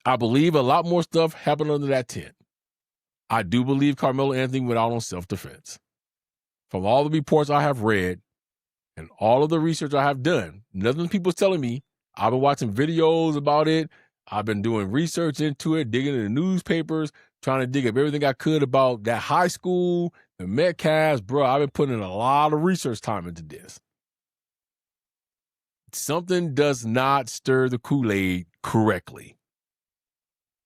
I believe a lot more stuff happened under that tent. I do believe Karmelo Anthony went out on self-defense. From all the reports I have read and all of the research I have done, nothing people's telling me. I've been watching videos about it. I've been doing research into it, digging in the newspapers, trying to dig up everything I could about that high school, the Metcalfs. Bro, I've been putting in a lot of research time into this. Something does not stir the Kool-Aid correctly.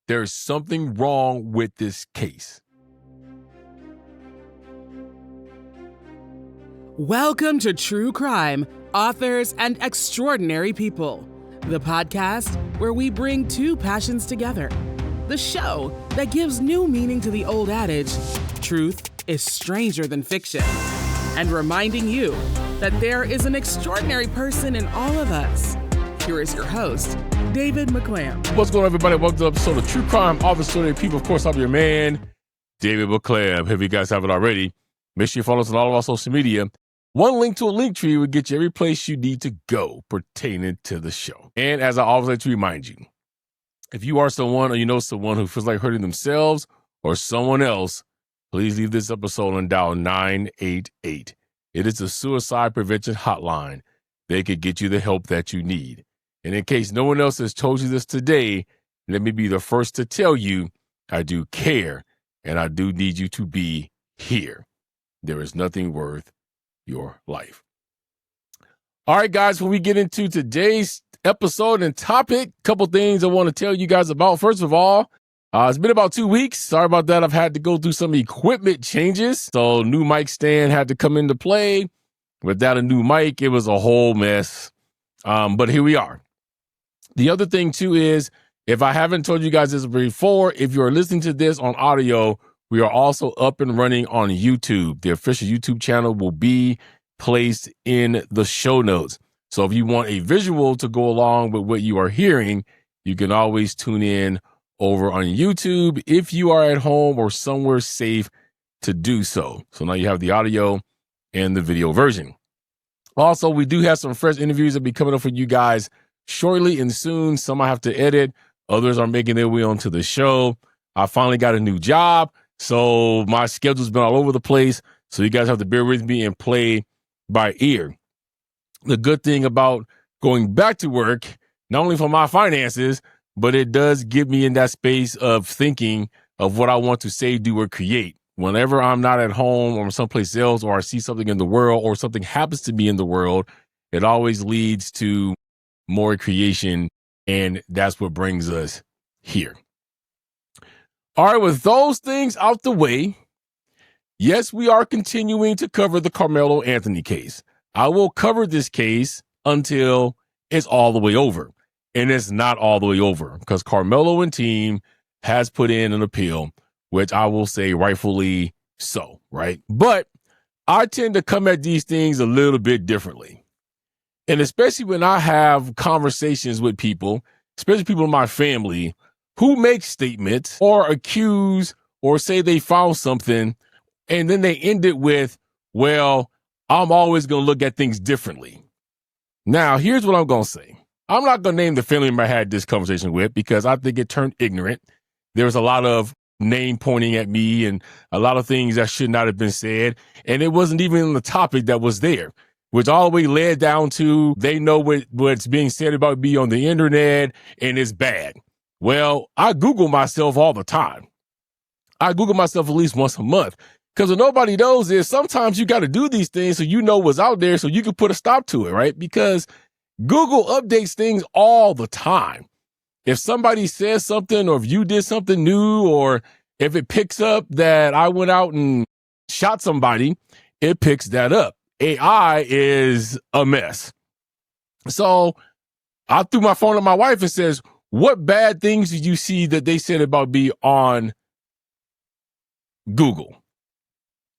There's something wrong with this case. Welcome to True Crime, Authors and Extraordinary People, the podcast where we bring two passions together. The show that gives new meaning to the old adage, truth is stranger than fiction, and reminding you that there is an extraordinary person in all of us. Here is your host, David McClam. What's going on, everybody? Welcome to the episode of True Crime, Authors and Extraordinary People. Of course, I'm your man, David McClam. If you guys haven't already, make sure you follow us on all of our social media. One link to a link tree will get you every place you need to go pertaining to the show. And as I always like to remind you, if you are someone or you know someone who feels like hurting themselves or someone else, please leave this episode and dial 988. It is a suicide prevention hotline. They could get you the help that you need. And in case no one else has told you this today, let me be the first to tell you, I do care and I do need you to be here. There is nothing worth your life. All right, guys, when we get into today's episode and topic, a couple things I want to tell you guys about. First of all, it's been about 2 weeks. Sorry about that. I've had to go through some equipment changes. So new mic stand had to come into play. Without a new mic, it was a whole mess. But here we are. The other thing, too, is if I haven't told you guys this before, if you're listening to this on audio, we are also up and running on YouTube. The official YouTube channel will be placed in the show notes. So if you want a visual to go along with what you are hearing, you can always tune in over on YouTube if you are at home or somewhere safe to do so. So now you have the audio and the video version. Also, we do have some fresh interviews that will be coming up for you guys shortly and soon. Some I have to edit. Others are making their way onto the show. I finally got a new job, so my schedule's been all over the place. So you guys have to bear with me and play by ear. The good thing about going back to work, not only for my finances, but it does get me in that space of thinking of what I want to say, do, or create. Whenever I'm not at home or someplace else, or I see something in the world or something happens to me in the world, it always leads to more creation, and that's what brings us here. All right, with those things out the way, yes, we are continuing to cover the Karmelo Anthony case. I will cover this case until it's all the way over, and it's not all the way over because Karmelo and team has put in an appeal, which I will say rightfully so, right? But I tend to come at these things a little bit differently. And especially when I have conversations with people, especially people in my family, who make statements or accuse or say they found something, and then they end it with, well, I'm always going to look at things differently. Now, here's what I'm going to say. I'm not going to name the family member I had this conversation with because I think it turned ignorant. There was a lot of name pointing at me and a lot of things that should not have been said. And it wasn't even the topic that was there, which all the way led down to they know what's being said about me on the internet and it's bad. Well, I Google myself all the time. I Google myself at least once a month because what nobody knows is sometimes you got to do these things so you know what's out there so you can put a stop to it, right? Because Google updates things all the time. If somebody says something or if you did something new or if it picks up that I went out and shot somebody, it picks that up. AI is a mess. So I threw my phone at my wife and says, what bad things did you see that they said about me on Google?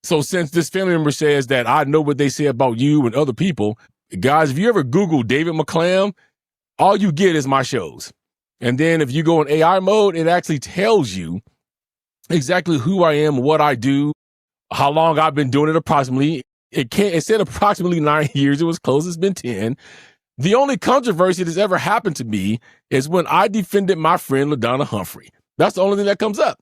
So since this family member says that I know what they say about you and other people, guys, if you ever Google David McClam, all you get is my shows. And then if you go in AI mode, it actually tells you exactly who I am, what I do, how long I've been doing it approximately. It said approximately 9 years. It was close. It's been 10. The only controversy that's ever happened to me is when I defended my friend LaDonna Humphrey. That's the only thing that comes up.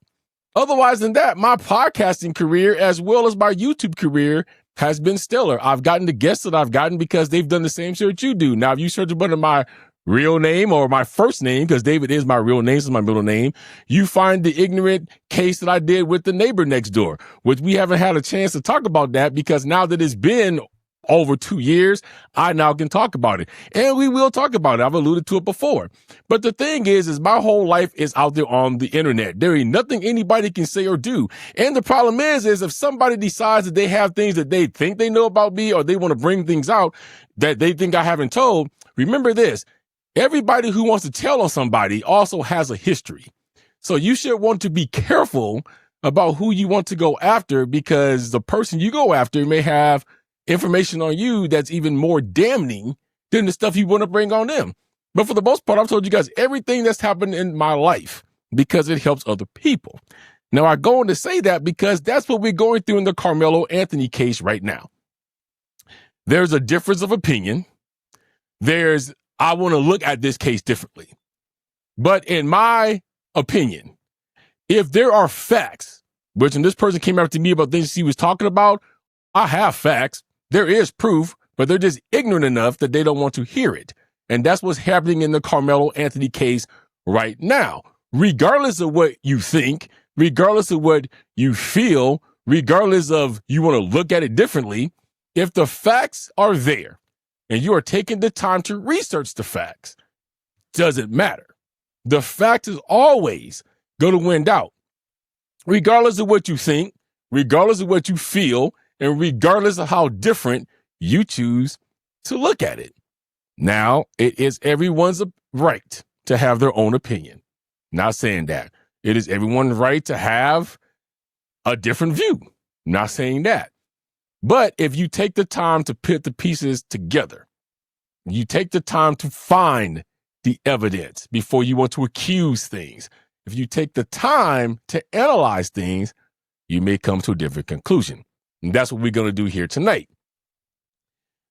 Otherwise than that, my podcasting career as well as my YouTube career has been stellar. I've gotten the guests that I've gotten because they've done the same shit that you do. Now, if you search up under my real name or my first name, because David is my real name, this is my middle name, you find the ignorant case that I did with the neighbor next door, which we haven't had a chance to talk about that because now that it's been over 2 years, I now can talk about it. And we will talk about it. I've alluded to it before. But the thing is my whole life is out there on the internet. There ain't nothing anybody can say or do. And the problem is if somebody decides that they have things that they think they know about me or they want to bring things out that they think I haven't told, remember this. Everybody who wants to tell on somebody also has a history. So you should want to be careful about who you want to go after because the person you go after may have information on you that's even more damning than the stuff you want to bring on them. But for the most part, I've told you guys everything that's happened in my life because it helps other people. Now, I go on to say that because that's what we're going through in the Karmelo Anthony case right now. There's a difference of opinion. I want to look at this case differently. But in my opinion, if there are facts, which when this person came after me about things he was talking about, I have facts. There is proof, but they're just ignorant enough that they don't want to hear it. And that's what's happening in the Karmelo Anthony case right now. Regardless of what you think, regardless of what you feel, regardless of you want to look at it differently, if the facts are there and you are taking the time to research the facts, doesn't matter. The fact is always going to win out. Regardless of what you think, regardless of what you feel, and regardless of how different you choose to look at it. Now, it is everyone's right to have their own opinion. Not saying that. It is everyone's right to have a different view. Not saying that. But if you take the time to put the pieces together, you take the time to find the evidence before you want to accuse things. If you take the time to analyze things, you may come to a different conclusion. And that's what we're going to do here tonight.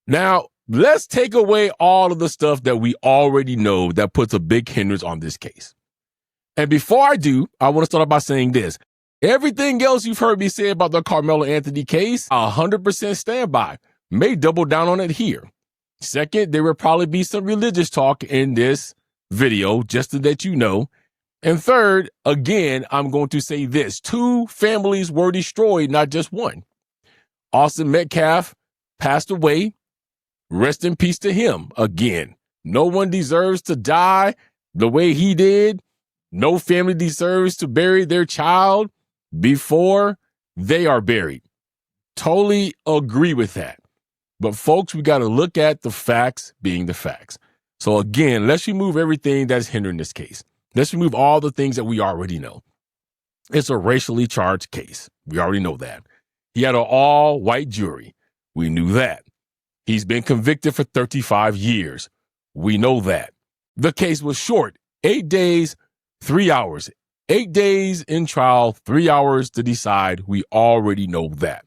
Now, let's take away all of the stuff that we already know that puts a big hindrance on this case. And before I do, I want to start off by saying this. Everything else you've heard me say about the Karmelo Anthony case, 100% stand by. May double down on it here. Second, there will probably be some religious talk in this video, just to let you know. And third, again, I'm going to say this. 2 families were destroyed, not just one. Austin Metcalf passed away. Rest in peace to him again. No one deserves to die the way he did. No family deserves to bury their child before they are buried. Totally agree with that. But folks, we got to look at the facts being the facts. So again, let's remove everything that's hindering this case. Let's remove all the things that we already know. It's a racially charged case. We already know that. He had an all-white jury. We knew that. He's been convicted for 35 years. We know that. The case was short. 8 days, 3 hours. 8 days in trial, 3 hours to decide. We already know that.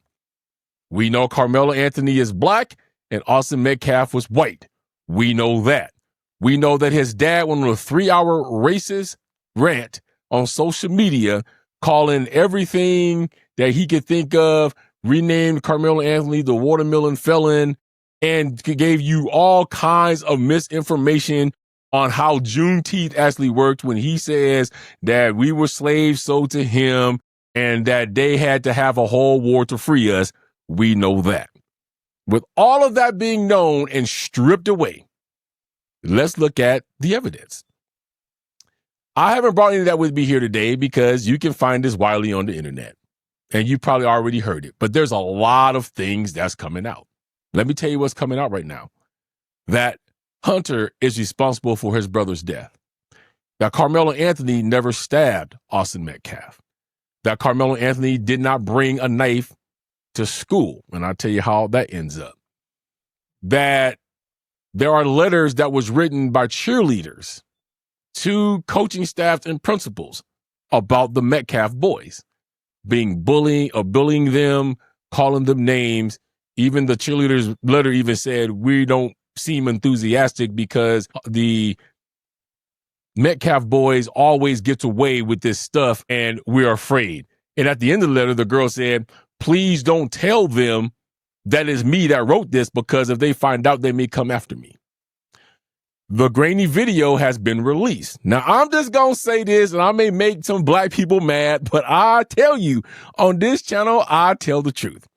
We know Karmelo Anthony is black and Austin Metcalf was white. We know that. We know that his dad went on a 3-hour racist rant on social media, calling everything that he could think of, renamed Karmelo Anthony the watermelon felon, and gave you all kinds of misinformation on how Juneteenth actually worked when he says that we were slaves sold to him and that they had to have a whole war to free us. We know that. With all of that being known and stripped away, let's look at the evidence. I haven't brought any of that with me here today because you can find this widely on the internet. And you probably already heard it. But there's a lot of things that's coming out. Let me tell you what's coming out right now. That Hunter is responsible for his brother's death. That Karmelo Anthony never stabbed Austin Metcalf. That Karmelo Anthony did not bring a knife to school. And I'll tell you how that ends up. That there are letters that was written by cheerleaders to coaching staffs and principals about the Metcalf boys being bullying them, calling them names. Even the cheerleaders' letter even said, we don't seem enthusiastic because the Metcalf boys always gets away with this stuff and we're afraid. And at the end of the letter, the girl said, please don't tell them that it's me that wrote this, because if they find out, they may come after me. The grainy video has been released. Now, I'm just going to say this, and I may make some black people mad, but I tell you, on this channel, I tell the truth.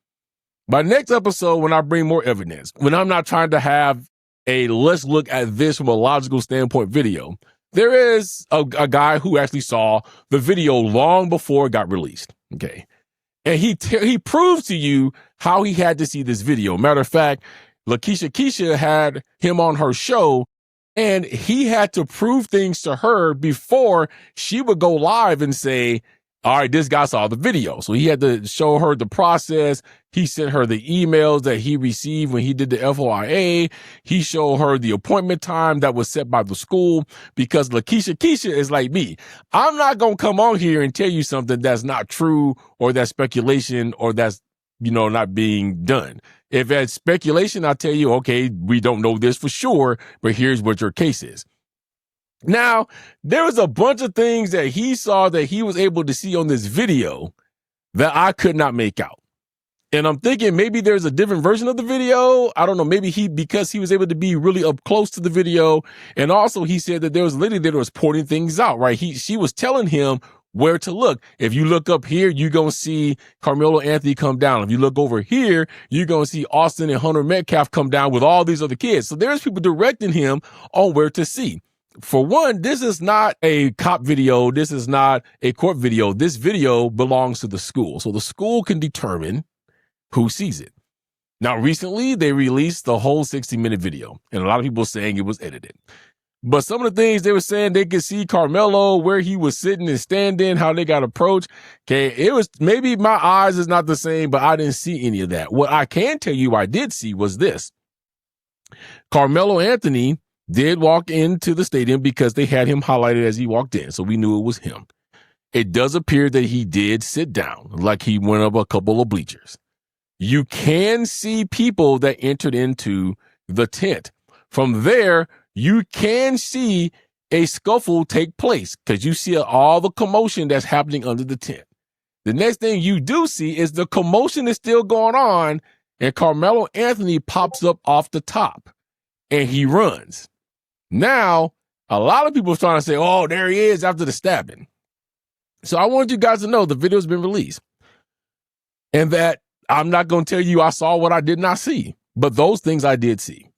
By next episode, when I bring more evidence, when I'm not trying to have a let's look at this from a logical standpoint video, there is a guy who actually saw the video long before it got released. Okay. And he proves to you how he had to see this video. Matter of fact, Lakeisha Keisha had him on her show, and he had to prove things to her before she would go live and say, all right, this guy saw the video. So he had to show her the process. He sent her the emails that he received when he did the FOIA. He showed her the appointment time that was set by the school, because Lakeisha Keisha is like me. I'm not going to come on here and tell you something that's not true, or that's speculation, or that's, not being done. If it's speculation, I'll tell you, okay, we don't know this for sure, but here's what your case is. Now, there was a bunch of things that he saw that he was able to see on this video that I could not make out. And I'm thinking maybe there's a different version of the video. I don't know. Maybe because he was able to be really up close to the video. And also he said that there was a lady that was pointing things out, right? She was telling him where to look. If you look up here, you're going to see Karmelo Anthony come down. If you look over here, you're going to see Austin and Hunter Metcalf come down with all these other kids. So there's people directing him on where to see. For one, this is not a cop video. This is not a court video. This video belongs to the school. So the school can determine who sees it. Now, recently, they released the whole 60-minute video, and a lot of people saying it was edited. But some of the things they were saying, they could see Karmelo, where he was sitting and standing, how they got approached. Okay, it was, maybe my eyes is not the same, but I didn't see any of that. What I can tell you I did see was this. Karmelo Anthony did walk into the stadium because they had him highlighted as he walked in, so we knew it was him. It does appear that he did sit down, like he went up a couple of bleachers. You can see people that entered into the tent. From there, you can see a scuffle take place because you see all the commotion that's happening under the tent. The next thing you do see is the commotion is still going on, and Karmelo Anthony pops up off the top, and he runs. Now, a lot of people are trying to say, oh, there he is after the stabbing. So I want you guys to know the video's been released, and that I'm not going to tell you I saw what I did not see, but those things I did see.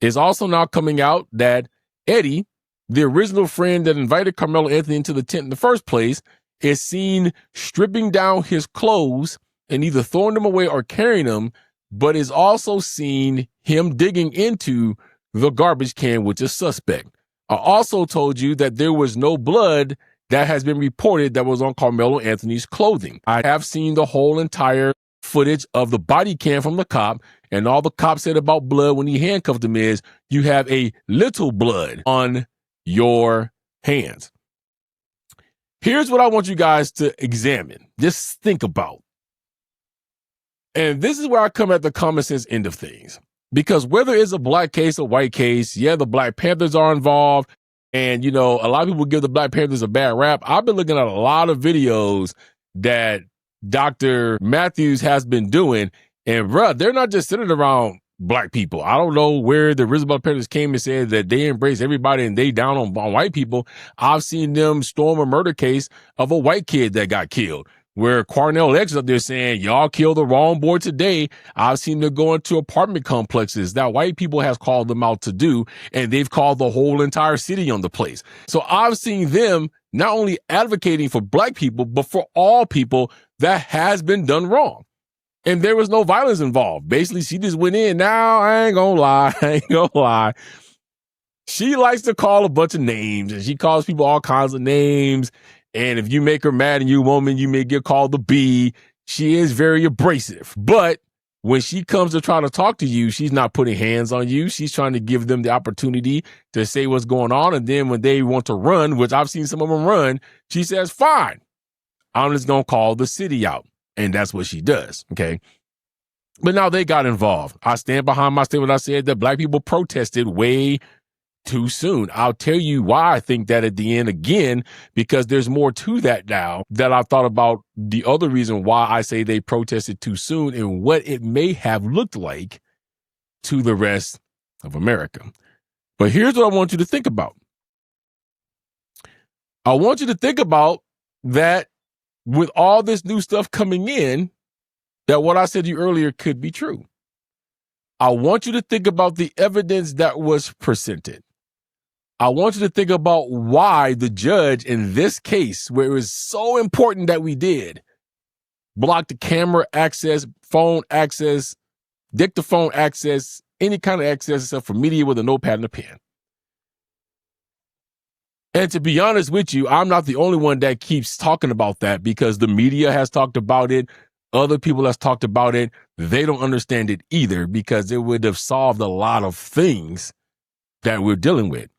It's also now coming out that Eddie, the original friend that invited Karmelo Anthony into the tent in the first place, is seen stripping down his clothes and either throwing them away or carrying them, but is also seen him digging into the garbage can, which is suspect. I also told you that there was no blood that has been reported that was on Karmelo Anthony's clothing. I have seen the whole entire footage of the body cam from the cop, and all the cop said about blood when he handcuffed him is, you have a little blood on your hands. Here's what I want you guys to examine. Just think about. And this is where I come at the common sense end of things. Because whether it's a black case or white case, yeah, the Black Panthers are involved. And, a lot of people give the Black Panthers a bad rap. I've been looking at a lot of videos that Dr. Matthews has been doing. And, bruh, they're not just sitting around black people. I don't know where the Black Panthers came and said that they embrace everybody and they down on white people. I've seen them storm a murder case of a white kid that got killed, where Cornell X is up there saying, y'all killed the wrong boy today. I've seen them go into apartment complexes that white people has called them out to do, and they've called the whole entire city on the place. So I've seen them not only advocating for black people, but for all people that has been done wrong. And there was no violence involved. Basically, she just went in. Now, I ain't gonna lie. She likes to call a bunch of names, and she calls people all kinds of names. And if you make her mad and you a woman, you may get called the B. She is very abrasive. But when she comes to try to talk to you, she's not putting hands on you. She's trying to give them the opportunity to say what's going on. And then when they want to run, which I've seen some of them run, she says, fine, I'm just going to call the city out. And that's what she does. Okay. But now they got involved. I stand behind my statement. I said that black people protested way too soon. I'll tell you why I think that at the end again, because there's more to that now that I've thought about the other reason why I say they protested too soon and what it may have looked like to the rest of America. But here's what I want you to think about. I want you to think about that with all this new stuff coming in, that what I said to you earlier could be true. I want you to think about the evidence that was presented. I want you to think about why the judge in this case, where it was so important that we did, block the camera access, phone access, dictaphone access, any kind of access except for media with a notepad and a pen. And to be honest with you, I'm not the only one that keeps talking about that because the media has talked about it. Other people have talked about it. They don't understand it either because it would have solved a lot of things that we're dealing with.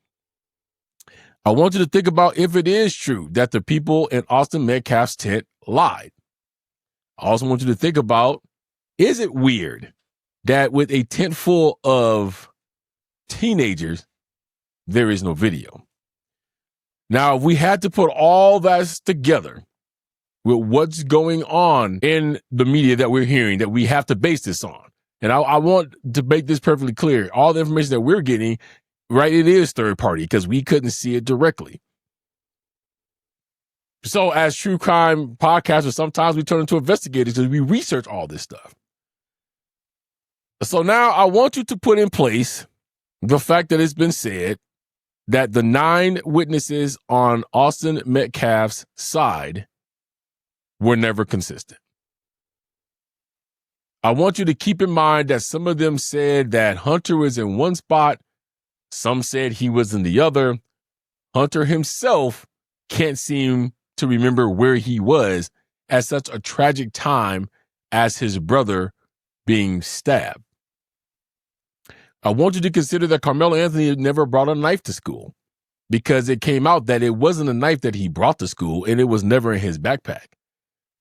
I want you to think about if it is true that the people in Austin Metcalf's tent lied. I also want you to think about, is it weird that with a tent full of teenagers, there is no video? Now, if we had to put all that together with what's going on in the media that we're hearing, that we have to base this on. And I want to make this perfectly clear. All the information that we're getting, right, it is third party because we couldn't see it directly. So as true crime podcasters, sometimes we turn into investigators because we research all this stuff. So now I want you to put in place the fact that it's been said that the 9 witnesses on Austin Metcalf's side were never consistent. I want you to keep in mind that some of them said that Hunter was in one spot. Some said he was in the other. Hunter himself can't seem to remember where he was at such a tragic time as his brother being stabbed. I want you to consider that Karmelo Anthony never brought a knife to school because it came out that it wasn't a knife that he brought to school and it was never in his backpack.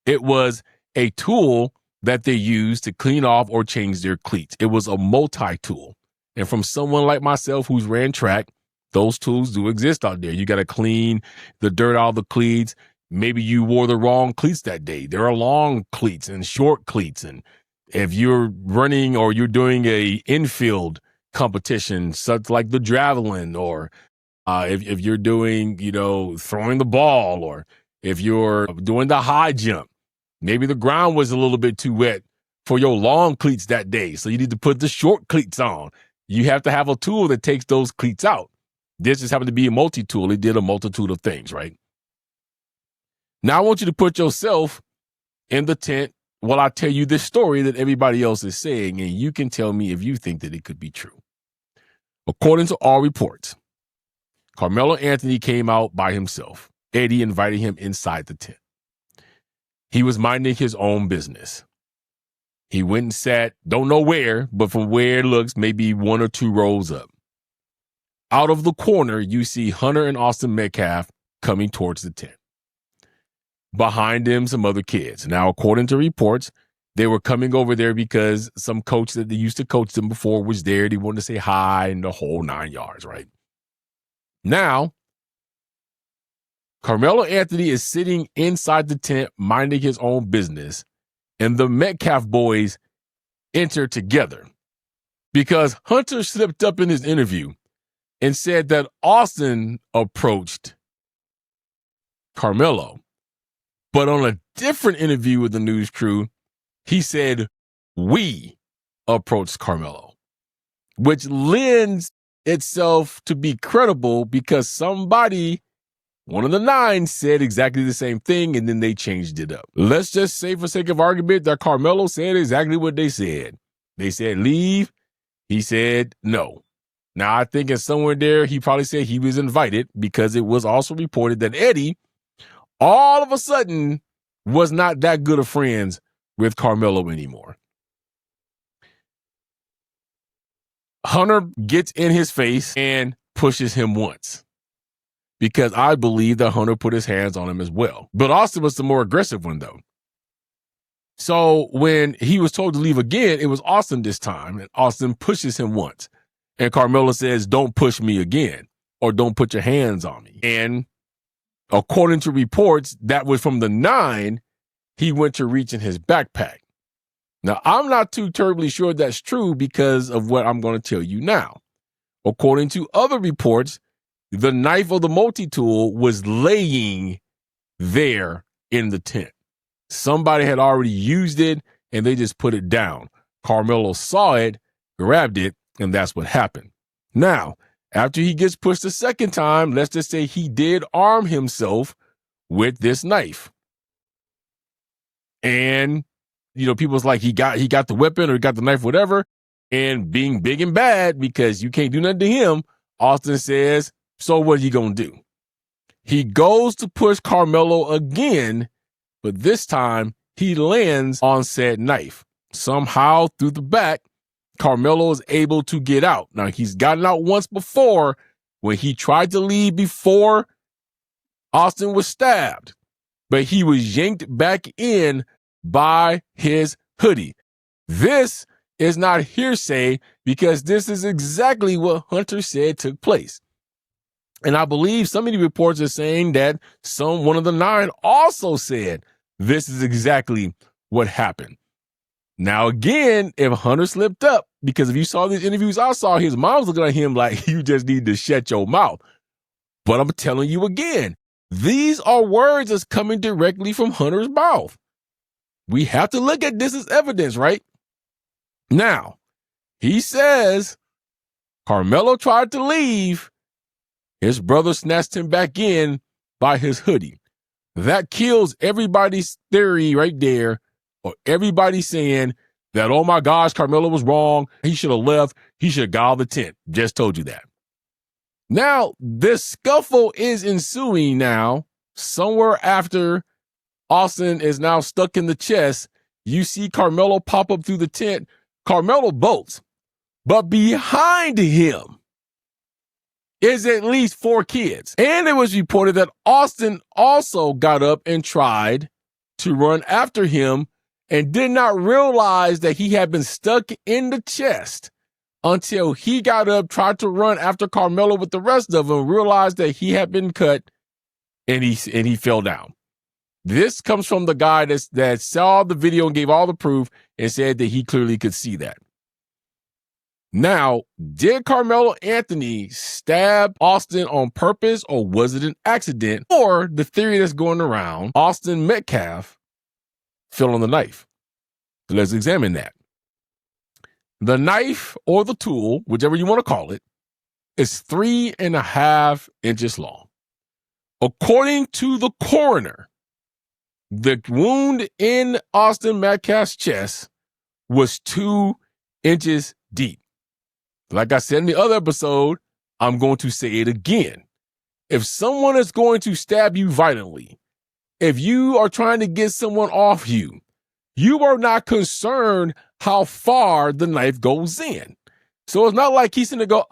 It was a tool that they used to clean off or change their cleats. It was a multi-tool. And from someone like myself who's ran track, those tools do exist out there. You got to clean the dirt out of the cleats. Maybe you wore the wrong cleats that day. There are long cleats and short cleats. And if you're running or you're doing a infield competition, such like the javelin, or if you're doing, throwing the ball, or if you're doing the high jump, maybe the ground was a little bit too wet for your long cleats that day. So you need to put the short cleats on. You have to have a tool that takes those cleats out. This just happened to be a multi-tool. It did a multitude of things, right? Now I want you to put yourself in the tent while I tell you this story that everybody else is saying, and you can tell me if you think that it could be true. According to all reports, Karmelo Anthony came out by himself. Eddie invited him inside the tent. He was minding his own business. He went and sat, don't know where, but from where it looks, maybe 1 or 2 rows up. Out of the corner, you see Hunter and Austin Metcalf coming towards the tent. Behind them, some other kids. Now, according to reports, they were coming over there because some coach that they used to coach them before was there. They wanted to say hi and the whole 9 yards, right? Now, Karmelo Anthony is sitting inside the tent, minding his own business, and the Metcalf boys enter together because Hunter slipped up in his interview and said that Austin approached Karmelo. But on a different interview with the news crew, he said, we approached Karmelo, which lends itself to be credible because somebody, one of the 9, said exactly the same thing, and then they changed it up. Let's just say, for sake of argument, that Karmelo said exactly what they said. They said leave. He said no. Now, I think in somewhere there, he probably said he was invited because it was also reported that Eddie, all of a sudden, was not that good of friends with Karmelo anymore. Hunter gets in his face and pushes him once because I believe that Hunter put his hands on him as well. But Austin was the more aggressive one, though. So when he was told to leave again, it was Austin this time, and Austin pushes him once. And Karmelo says, don't push me again, or don't put your hands on me. And according to reports, that was from the 9, he went to reach in his backpack. Now, I'm not too terribly sure that's true because of what I'm going to tell you now. According to other reports, the knife of the multi-tool was laying there in the tent. Somebody had already used it, and they just put it down. Karmelo saw it, grabbed it, and that's what happened. Now, after he gets pushed the second time, let's just say he did arm himself with this knife. And, people's like, he got the weapon or he got the knife, whatever. And being big and bad, because you can't do nothing to him, Austin says, so what are you going to do? He goes to push Karmelo again, but this time he lands on said knife. Somehow through the back, Karmelo is able to get out. Now, he's gotten out once before when he tried to leave before Austin was stabbed, but he was yanked back in by his hoodie. This is not hearsay because this is exactly what Hunter said took place. And I believe some of the reports are saying that one of the 9 also said this is exactly what happened. Now, again, if Hunter slipped up, because if you saw these interviews I saw, his mom's looking at him like, you just need to shut your mouth. But I'm telling you again, these are words that's coming directly from Hunter's mouth. We have to look at this as evidence, right? Now, he says Karmelo tried to leave. His brother snatched him back in by his hoodie. That kills everybody's theory right there, or everybody saying that, oh my gosh, Karmelo was wrong. He should have left. He should have got out of the tent. Just told you that. Now, this scuffle is ensuing now. Somewhere after Austin is now stuck in the chest, you see Karmelo pop up through the tent. Karmelo bolts, but behind him is at least 4 kids. And it was reported that Austin also got up and tried to run after him and did not realize that he had been stuck in the chest until he got up, tried to run after Karmelo with the rest of them, realized that he had been cut, and he fell down. This comes from the guy that saw the video and gave all the proof and said that he clearly could see that. Now, did Karmelo Anthony stab Austin on purpose, or was it an accident? Or the theory that's going around, Austin Metcalf fell on the knife. So let's examine that. The knife or the tool, whichever you want to call it, is 3.5 inches long. According to the coroner, the wound in Austin Metcalf's chest was 2 inches deep. Like I said in the other episode, I'm going to say it again. If someone is going to stab you violently, if you are trying to get someone off you, you are not concerned how far the knife goes in. So it's not like he's going to go,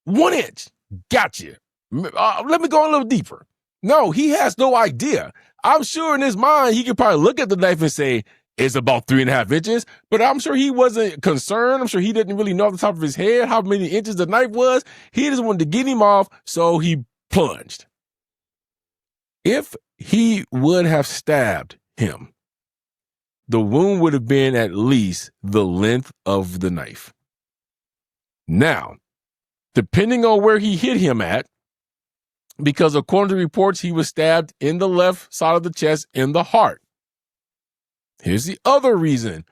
1 inch, gotcha. Let me go a little deeper. No, he has no idea. I'm sure in his mind, he could probably look at the knife and say, it's about 3.5 inches, but I'm sure he wasn't concerned. I'm sure he didn't really know off the top of his head how many inches the knife was. He just wanted to get him off, so he plunged. If he would have stabbed him, the wound would have been at least the length of the knife. Now, depending on where he hit him at, because according to reports, he was stabbed in the left side of the chest in the heart. Here's the other reason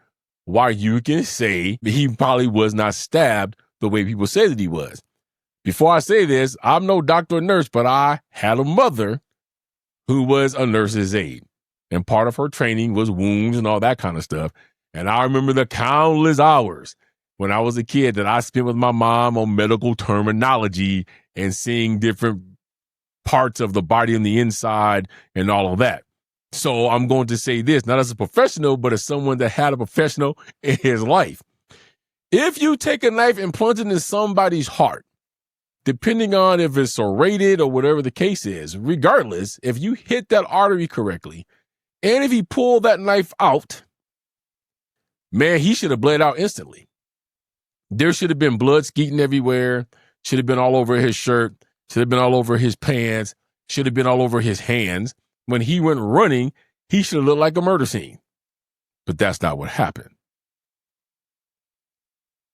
why you can say that he probably was not stabbed the way people say that he was. Before I say this, I'm no doctor or nurse, but I had a mother who was a nurse's aide. And part of her training was wounds and all that kind of stuff. And I remember the countless hours when I was a kid that I spent with my mom on medical terminology and seeing different parts of the body on the inside and all of that. So I'm going to say this, not as a professional, but as someone that had a professional in his life. If you take a knife and plunge it into somebody's heart, depending on if it's serrated or whatever the case is, regardless, if you hit that artery correctly And if he pulled that knife out, man, he should have bled out instantly. There should have been blood skeeting everywhere, should have been all over his shirt, should have been all over his pants, should have been all over his hands. When he went running, he should have looked like a murder scene. But that's not what happened.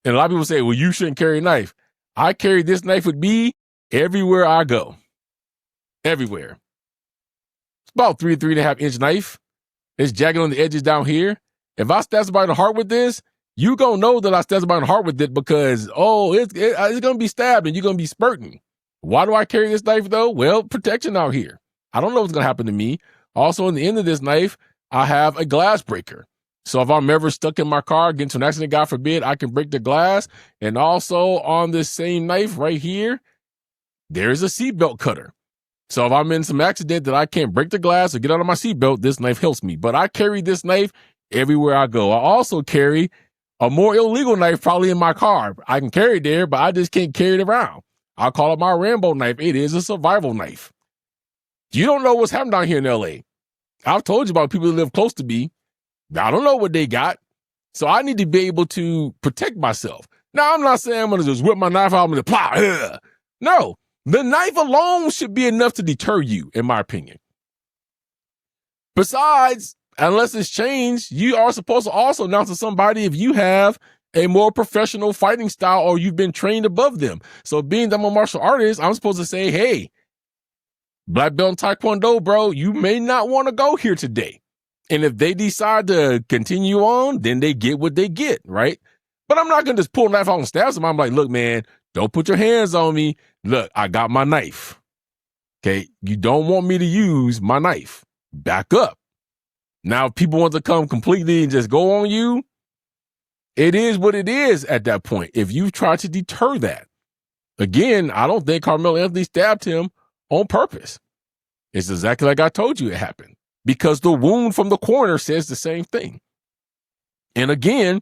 And a lot of people say, well, you shouldn't carry a knife. I carry this knife with me everywhere I go. Everywhere. It's about 3.5 inch knife. It's jagged on the edges down here. If I stab somebody in the heart with this, you gonna know that I stabbed somebody in the heart with it because, it's gonna be stabbed and you're gonna be spurting. Why do I carry this knife though? Well, protection out here. I don't know what's gonna happen to me. Also, in the end of this knife, I have a glass breaker. So if I'm ever stuck in my car, get into an accident, God forbid, I can break the glass. And also on this same knife right here, there's a seatbelt cutter. So if I'm in some accident that I can't break the glass or get out of my seatbelt, this knife helps me. But I carry this knife everywhere I go. I also carry a more illegal knife probably in my car. I can carry it there, but I just can't carry it around. I call it my Rambo knife. It is a survival knife. You don't know what's happening down here in LA. I've told you about people that live close to me. I don't know what they got. So I need to be able to protect myself. Now, I'm not saying I'm going to just whip my knife out and plow. No, the knife alone should be enough to deter you, in my opinion. Besides, unless it's changed, you are supposed to also announce to somebody if you have a more professional fighting style or you've been trained above them. So being that I'm a martial artist, I'm supposed to say, hey, black belt in Taekwondo, bro, you may not want to go here today. And if they decide to continue on, then they get what they get, right? But I'm not going to just pull a knife out and stab somebody. I'm like, look, man, don't put your hands on me. Look, I got my knife. Okay, you don't want me to use my knife. Back up. Now, if people want to come completely and just go on you, it is what it is at that point. If you try to deter that. Again, I don't think Karmelo Anthony stabbed him on purpose. It's exactly like I told you it happened. Because the wound from the coroner says the same thing. And again,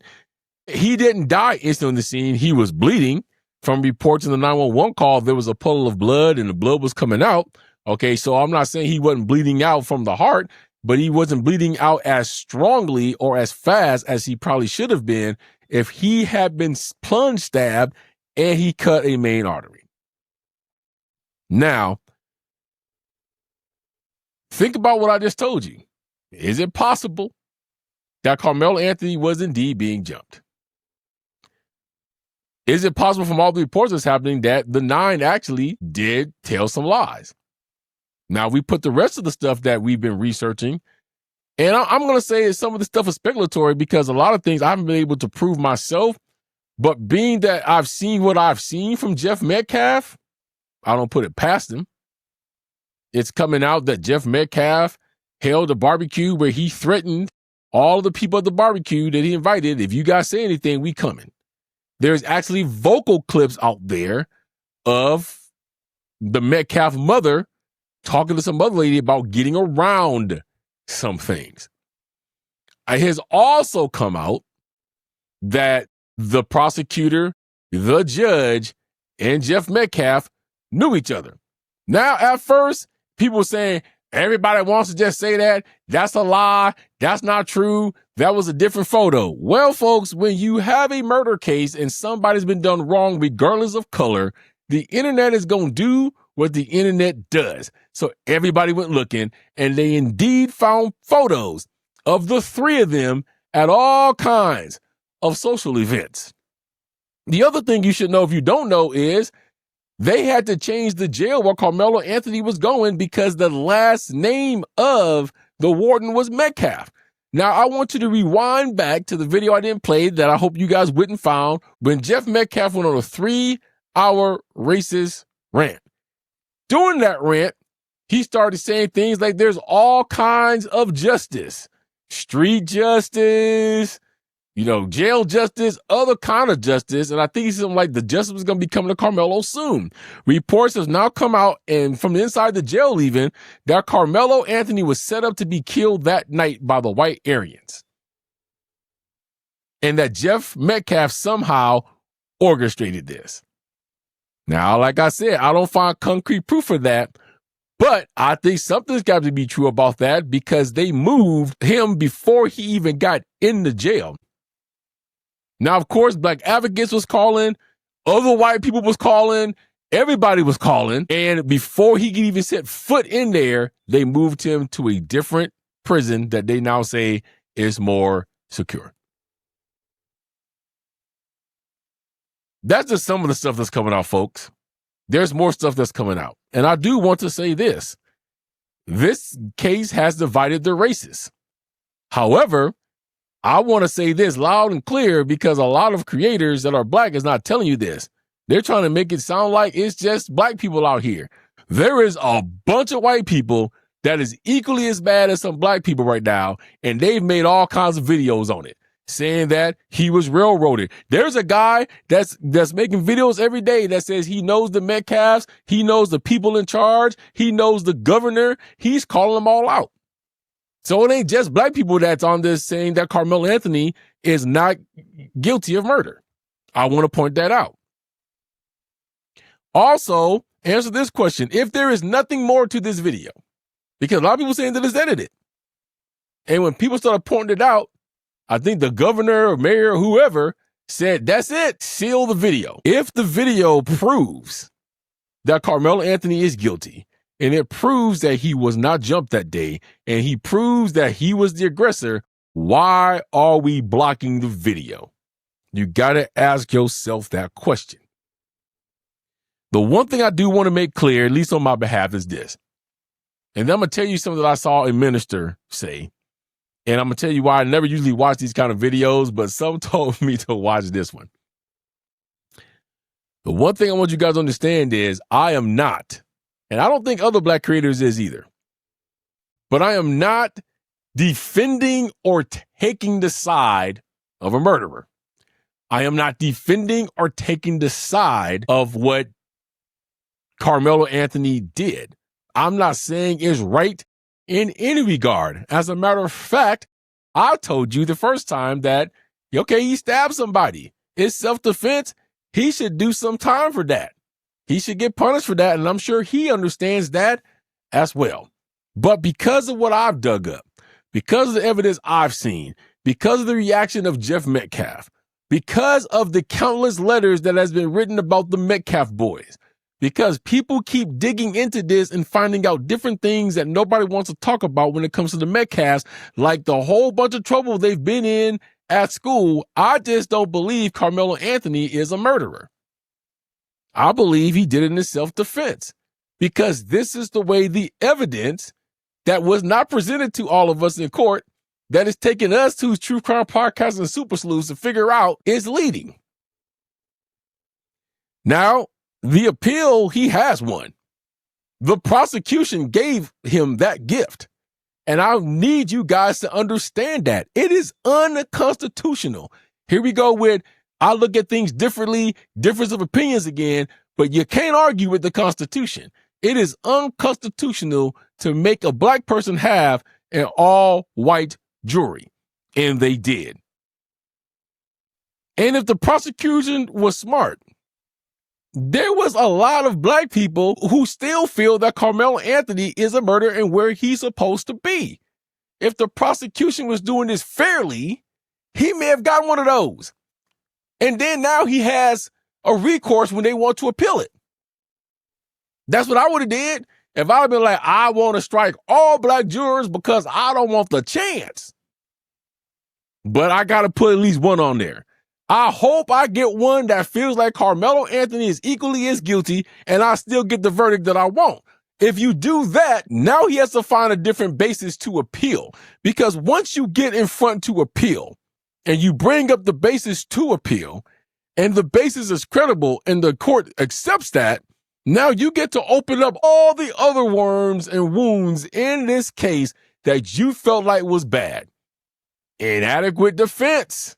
he didn't die instantly on the scene. He was bleeding. From reports in the 911 call, there was a puddle of blood and the blood was coming out. Okay, so I'm not saying he wasn't bleeding out from the heart, but he wasn't bleeding out as strongly or as fast as he probably should have been if he had been plunge stabbed and he cut a main artery. Now, think about what I just told you. Is it possible that Karmelo Anthony was indeed being jumped? Is it possible from all the reports that's happening that the 9 actually did tell some lies? Now, we put the rest of the stuff that we've been researching, and I'm going to say some of the stuff is speculatory because a lot of things I haven't been able to prove myself, but being that I've seen what I've seen from Jeff Metcalf, I don't put it past him. It's coming out that Jeff Metcalf held a barbecue where he threatened all the people at the barbecue that he invited, if you guys say anything, we coming. There's actually vocal clips out there of the Metcalf mother talking to some other lady about getting around some things. It has also come out that the prosecutor, the judge, and Jeff Metcalf knew each other. Now, at first, people were saying, everybody wants to just say that. That's a lie. That's not true. That was a different photo. Well, folks, when you have a murder case and somebody's been done wrong, regardless of color, the internet is going to do what the internet does. So everybody went looking, and they indeed found photos of the 3 of them at all kinds of social events. The other thing you should know if you don't know is they had to change the jail where Karmelo Anthony was going because the last name of the warden was Metcalf. Now, I want you to rewind back to the video I didn't play that I hope you guys went and found when Jeff Metcalf went on a 3-hour racist rant. During that rant, he started saying things like there's all kinds of justice, street justice, jail justice, other kind of justice. And I think he's something like the justice was going to be coming to Karmelo soon. Reports have now come out, and from inside the jail even, that Karmelo Anthony was set up to be killed that night by the white Aryans. And that Jeff Metcalf somehow orchestrated this. Now, like I said, I don't find concrete proof for that, But I think something's got to be true about that because they moved him before he even got in the jail. Now, of course, black advocates was calling, other white people was calling, everybody was calling. And before he could even set foot in there, they moved him to a different prison that they now say is more secure. That's just some of the stuff that's coming out, folks. There's more stuff that's coming out. And I do want to say this. This case has divided the races. However, I want to say this loud and clear because a lot of creators that are black is not telling you this. They're trying to make it sound like it's just black people out here. There is a bunch of white people that is equally as bad as some black people right now, and they've made all kinds of videos on it, saying that he was railroaded. There's a guy that's making videos every day that says he knows the Metcalfs, he knows the people in charge, he knows the governor. He's calling them all out. So it ain't just black people that's on this saying that Karmelo Anthony is not guilty of murder. I want to point that out. Also, answer this question. If there is nothing more to this video, because a lot of people saying that it's edited. And when people started pointing it out, I think the governor or mayor or whoever said, that's it, seal the video. If the video proves that Karmelo Anthony is guilty, and it proves that he was not jumped that day, and he proves that he was the aggressor, why are we blocking the video? You got to ask yourself that question. The one thing I do want to make clear, at least on my behalf, is this. And then I'm going to tell you something that I saw a minister say. And I'm going to tell you why I never usually watch these kind of videos, but some told me to watch this one. The one thing I want you guys to understand is I am not, and I don't think other black creators is either, but I am not defending or taking the side of a murderer. I am not defending or taking the side of what Karmelo Anthony did. I'm not saying it's right in any regard. As a matter of fact, I told you the first time that, okay, he stabbed somebody. It's self-defense. He should do some time for that. He should get punished for that, and I'm sure he understands that as well. But because of what I've dug up, because of the evidence I've seen, because of the reaction of Jeff Metcalf, because of the countless letters that has been written about the Metcalf boys, because people keep digging into this and finding out different things that nobody wants to talk about when it comes to the Metcalfs, like the whole bunch of trouble they've been in at school, I just don't believe Karmelo Anthony is a murderer. I believe he did it in self-defense because this is the way the evidence that was not presented to all of us in court that is taking us to True Crime Podcasts and Super Sleuths to figure out is leading. Now, the appeal, he has won. The prosecution gave him that gift. And I need you guys to understand that. It is unconstitutional. Here we go with, I look at things differently, difference of opinions again, but you can't argue with the Constitution. It is unconstitutional to make a black person have an all-white jury. And they did. And if the prosecution was smart, there was a lot of black people who still feel that Karmelo Anthony is a murderer and where he's supposed to be. If the prosecution was doing this fairly, he may have gotten one of those. And then now he has a recourse when they want to appeal it. That's what I would have did if I'd have been like, I want to strike all black jurors because I don't want the chance. But I got to put at least one on there. I hope I get one that feels like Karmelo Anthony is equally as guilty and I still get the verdict that I want. If you do that, now he has to find a different basis to appeal. Because once you get in front to appeal and you bring up the basis to appeal and the basis is credible and the court accepts that, now you get to open up all the other worms and wounds in this case that you felt like was bad. Inadequate defense.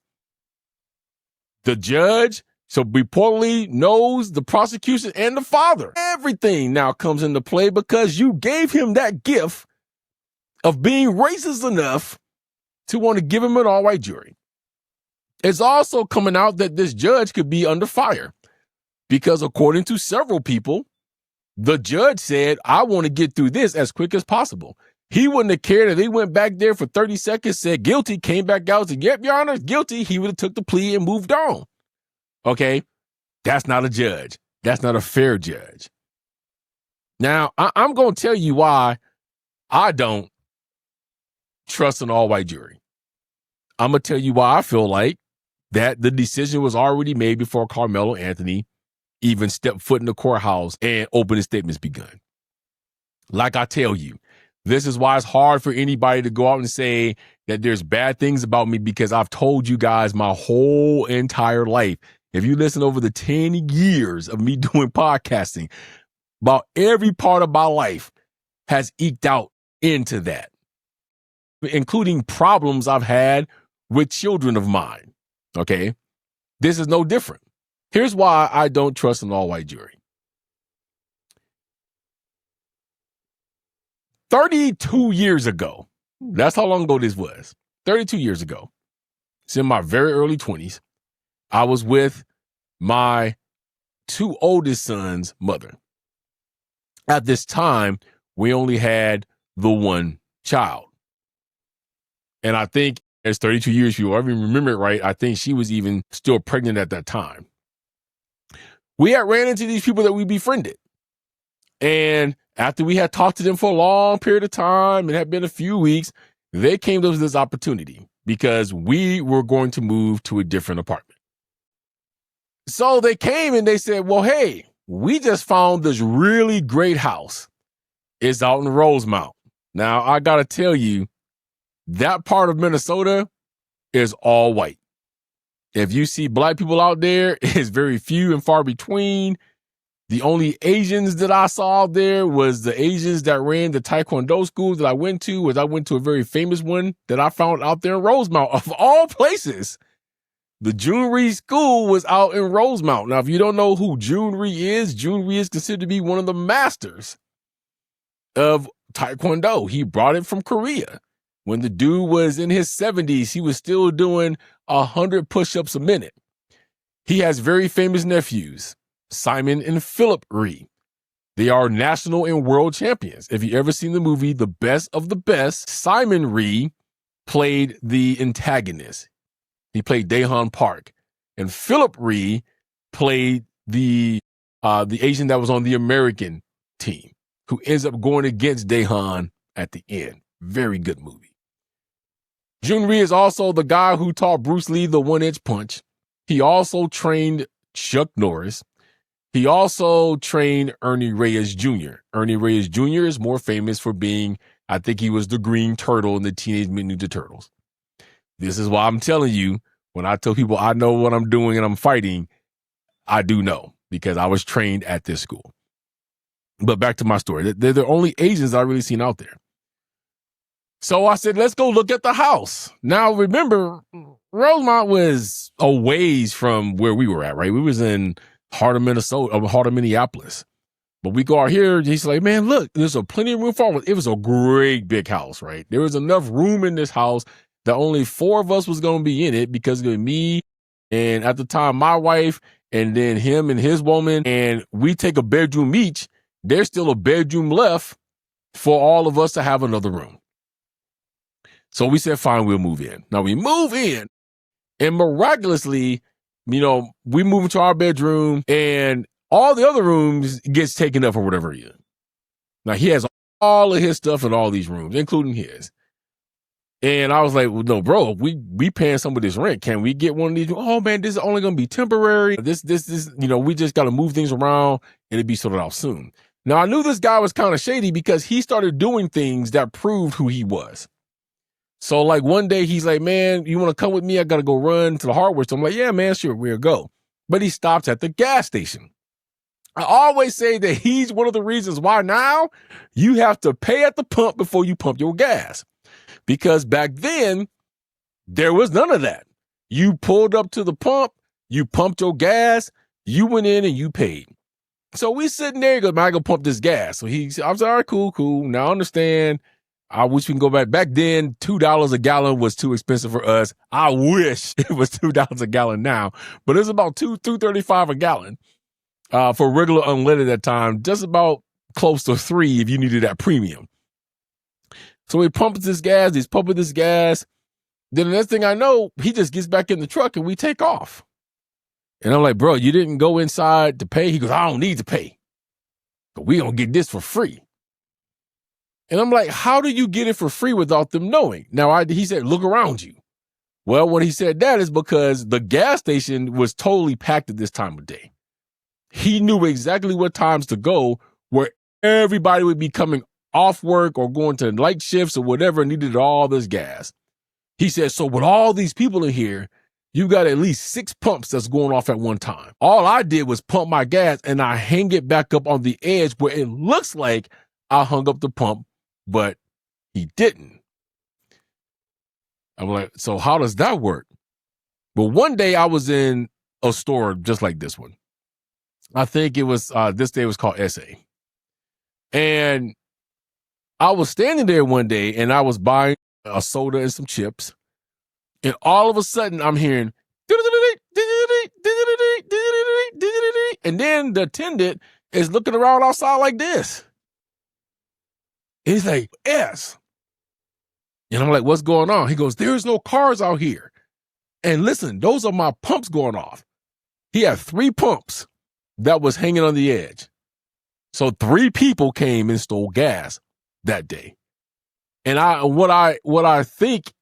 The judge, so reportedly knows the prosecution and the father. Everything now comes into play because you gave him that gift of being racist enough to want to give him an all-white jury. It's also coming out that this judge could be under fire because according to several people, The judge said, I want to get through this as quick as possible. He wouldn't have cared if they went back there for 30 seconds, said guilty, came back out, said, yep, Your Honor, guilty. He would have took the plea and moved on. Okay? That's not a judge. That's not a fair judge. Now, I'm going to tell you why I don't trust an all-white jury. I'm going to tell you why I feel like that the decision was already made before Karmelo Anthony even stepped foot in the courthouse and opening statements begun. Like I tell you, this is why it's hard for anybody to go out and say that there's bad things about me, because I've told you guys my whole entire life. If you listen over the 10 years of me doing podcasting, about every part of my life has eked out into that, including problems I've had with children of mine. Okay? This is no different. Here's why I don't trust an all-white jury. 32 years ago, that's how long ago this was. 32 years ago, it's in my very early 20s, I was with my two oldest sons' mother. At this time, we only had the one child. And I think it's 32 years ago, I even remember it right, I think she was even still pregnant at that time. We had ran into these people that we befriended. And after we had talked to them for a long period of time, it had been a few weeks, they came to us with this opportunity because we were going to move to a different apartment. So they came and they said, well, hey, we just found this really great house. It's out in Rosemount. Now, I got to tell you, that part of Minnesota is all white. If you see black people out there, it's very few and far between. The only Asians that I saw there was the Asians that ran the Taekwondo school that I went to. I went to a very famous one that I found out there in Rosemount, of all places. The June Rhee School was out in Rosemount. Now, if you don't know who June Rhee is considered to be one of the masters of Taekwondo. He brought it from Korea. When the dude was in his 70s, he was still doing 100 push-ups a minute. He has very famous nephews, Simon and Philip Rhee. They are national and world champions. If you ever seen the movie The Best of the Best, Simon Rhee played the antagonist. He played Daehan Park. And Philip Rhee played the Asian that was on the American team, who ends up going against Daehan at the end. Very good movie. Jun Rhee is also the guy who taught Bruce Lee the one-inch punch. He also trained Chuck Norris. He also trained Ernie Reyes Jr. Ernie Reyes Jr. is more famous for being, I think he was the Green Turtle in the Teenage Mutant Ninja Turtles. This is why I'm telling you, when I tell people I know what I'm doing and I'm fighting, I do know, because I was trained at this school. But back to my story. They're the only Asians I've really seen out there. So I said, let's go look at the house. Now, remember, Rosemount was a ways from where we were at, right? We was in heart of Minneapolis. But we go out here, he's like, man, look, there's plenty of room for it. It was a great big house, right? There was enough room in this house that only 4 of us was going to be in it, because it was me and at the time my wife and then him and his woman, and we take a bedroom each. There's still a bedroom left for all of us to have another room. So we said, fine, we'll move in. Now we move in, and miraculously, we move into our bedroom and all the other rooms gets taken up for whatever reason. Now he has all of his stuff in all these rooms, including his. And I was like, well, no, bro, we paying some of this rent. Can we get one of these? Oh man, this is only going to be temporary. This, we just got to move things around and it'd be sorted out soon. Now I knew this guy was kind of shady because he started doing things that proved who he was. So like one day he's like, man, you want to come with me? I got to go run to the hardware store. I'm like, yeah, man, sure, we'll go. But he stops at the gas station. I always say that he's one of the reasons why now you have to pay at the pump before you pump your gas. Because back then, there was none of that. You pulled up to the pump, you pumped your gas, you went in and you paid. So we sitting there, he goes, man, I go pump this gas. So I was like, all right, cool. Now I understand. I wish we can go back. Back then, $2 a gallon was too expensive for us. I wish it was $2 a gallon now, but it's about $2.35 a gallon. for regular unleaded at that time, just about close to $3 if you needed that premium. So he pumps this gas. He's pumping this gas. Then the next thing I know, he just gets back in the truck and we take off. And I'm like, bro, you didn't go inside to pay? He goes, I don't need to pay. But we gonna get this for free. And I'm like, how do you get it for free without them knowing? Now, he said, look around you. Well, when he said that is because the gas station was totally packed at this time of day. He knew exactly what times to go where everybody would be coming off work or going to night shifts or whatever, needed all this gas. He said, so with all these people in here, you got at least 6 pumps that's going off at one time. All I did was pump my gas and I hang it back up on the edge where it looks like I hung up the pump, but he didn't. I'm like, so how does that work? Well, one day I was in a store just like this one. I think it was, this day was called SA. And I was standing there one day and I was buying a soda and some chips. And all of a sudden I'm hearing, and then the attendant is looking around outside like this. He's like, yes. And I'm like, what's going on? He goes, there's no cars out here. And listen, those are my pumps going off. He had 3 pumps that was hanging on the edge. So 3 people came and stole gas that day. And what I think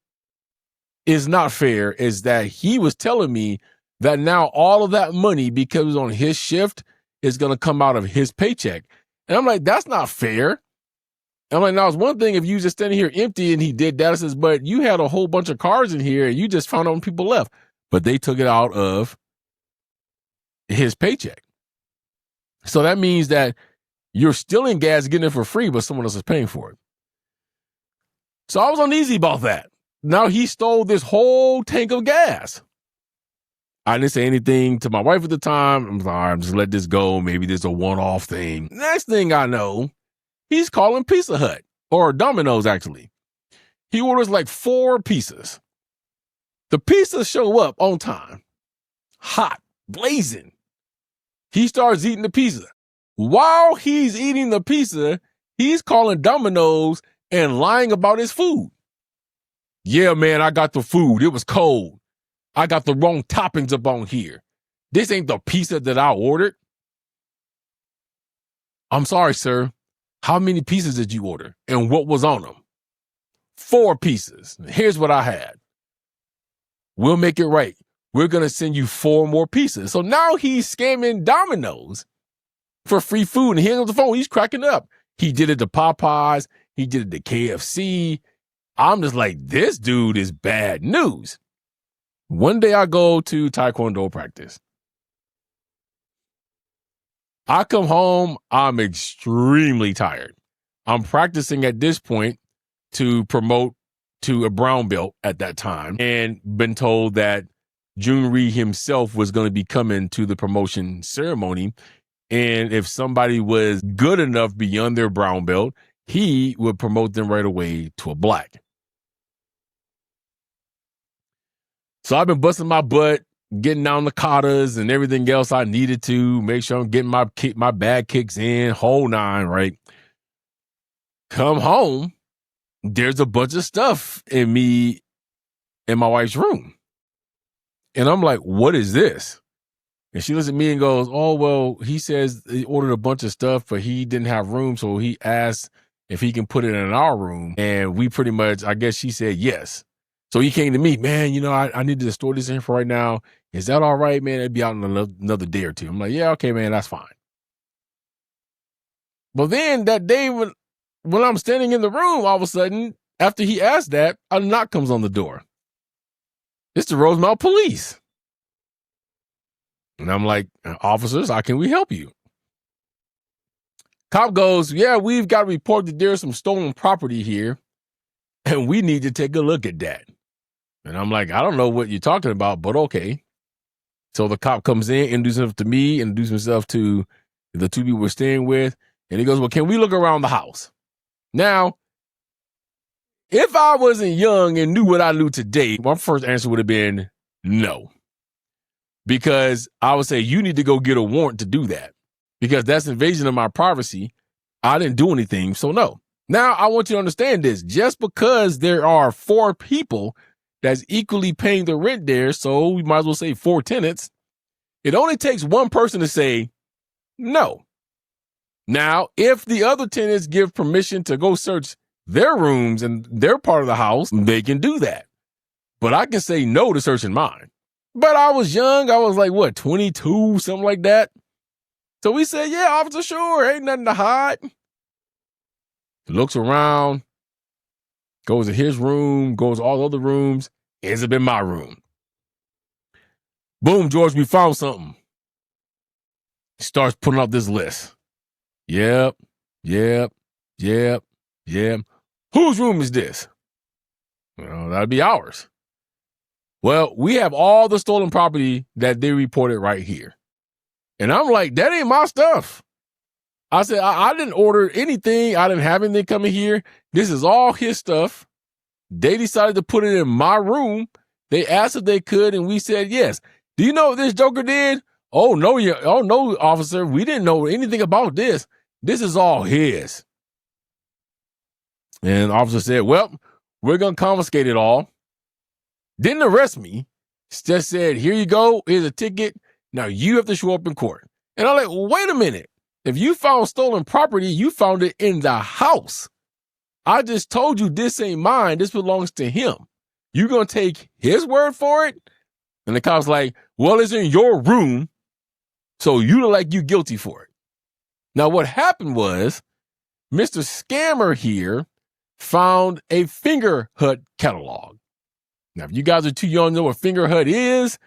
is not fair is that he was telling me that now all of that money, because it was on his shift, is going to come out of his paycheck. And I'm like, that's not fair. I'm like, now it's one thing if you just standing here empty and he did that. I says, but you had a whole bunch of cars in here and you just found out when people left. But they took it out of his paycheck. So that means that you're stealing gas, getting it for free, but someone else is paying for it. So I was uneasy about that. Now he stole this whole tank of gas. I didn't say anything to my wife at the time. I'm like, all right, I'm just let this go. Maybe this is a one-off thing. Next thing I know, he's calling Pizza Hut, or Domino's actually. He orders like 4 pizzas. The pizzas show up on time, hot, blazing. He starts eating the pizza. While he's eating the pizza, he's calling Domino's and lying about his food. Yeah, man, I got the food. It was cold. I got the wrong toppings up on here. This ain't the pizza that I ordered. I'm sorry, sir. How many pieces did you order? And what was on them? 4 pieces. Here's what I had. We'll make it right. We're going to send you 4 more pieces. So now he's scamming Domino's for free food. And he hangs up the phone. He's cracking up. He did it to Popeyes. He did it to KFC. I'm just like, this dude is bad news. One day I go to Taekwondo practice. I come home, I'm extremely tired. I'm practicing at this point to promote to a brown belt at that time, and been told that Jun Ree himself was going to be coming to the promotion ceremony. And if somebody was good enough beyond their brown belt, he would promote them right away to a black. So I've been busting my butt, getting down the katas and everything else I needed to make sure I'm getting my bad kicks in, whole 9, right? Come home, there's a bunch of stuff in me in my wife's room. And I'm like, what is this? And she looks at me and goes, oh, well, he says he ordered a bunch of stuff, but he didn't have room. So he asked if he can put it in our room. And we pretty much, I guess she said yes. So he came to me, man, I need to store this in for right now. Is that all right, man? It'd be out in another day or 2. I'm like, yeah, okay, man, that's fine. But then that day when I'm standing in the room, all of a sudden, after he asked that, a knock comes on the door. It's the Rosemount police. And I'm like, officers, how can we help you? Cop goes, yeah, we've got to report that there's some stolen property here, and we need to take a look at that. And I'm like, I don't know what you're talking about, but okay. So the cop comes in, introduces himself to me, introduces himself to the 2 people we're staying with, and he goes, well, can we look around the house? Now, if I wasn't young and knew what I knew today, my first answer would have been no. Because I would say, you need to go get a warrant to do that. because that's invasion of my privacy. I didn't do anything, so no. Now, I want you to understand this. Just because there are 4 people that's equally paying the rent there, so we might as well say 4 tenants, it only takes one person to say no. Now, if the other tenants give permission to go search their rooms and their part of the house, they can do that. But I can say no to searching mine. But I was young. I was like, 22, something like that. So we said, yeah, officer, sure, ain't nothing to hide. Looks around, goes to his room, goes to all the other rooms, ends up in my room. Boom, George, we found something. He starts putting up this list. Yep. Whose room is this? Well, that'd be ours. Well, we have all the stolen property that they reported right here. And I'm like, that ain't my stuff. I said, I didn't order anything. I didn't have anything coming here. This is all his stuff. They decided to put it in my room. They asked if they could, and we said yes. Do you know what this joker did? Oh, no, officer. We didn't know anything about this. This is all his. And the officer said, well, we're going to confiscate it all. Didn't arrest me. Just said, here you go. Here's a ticket. Now you have to show up in court. And I'm like, wait a minute. If you found stolen property, you found it in the house. I just told you this ain't mine. This belongs to him. You going to take his word for it? And the cop's like, well, it's in your room, so you look like you guilty for it. Now, what happened was Mr. Scammer here found a Finger Hut catalog. Now, if you guys are too young to know what Finger Hut is,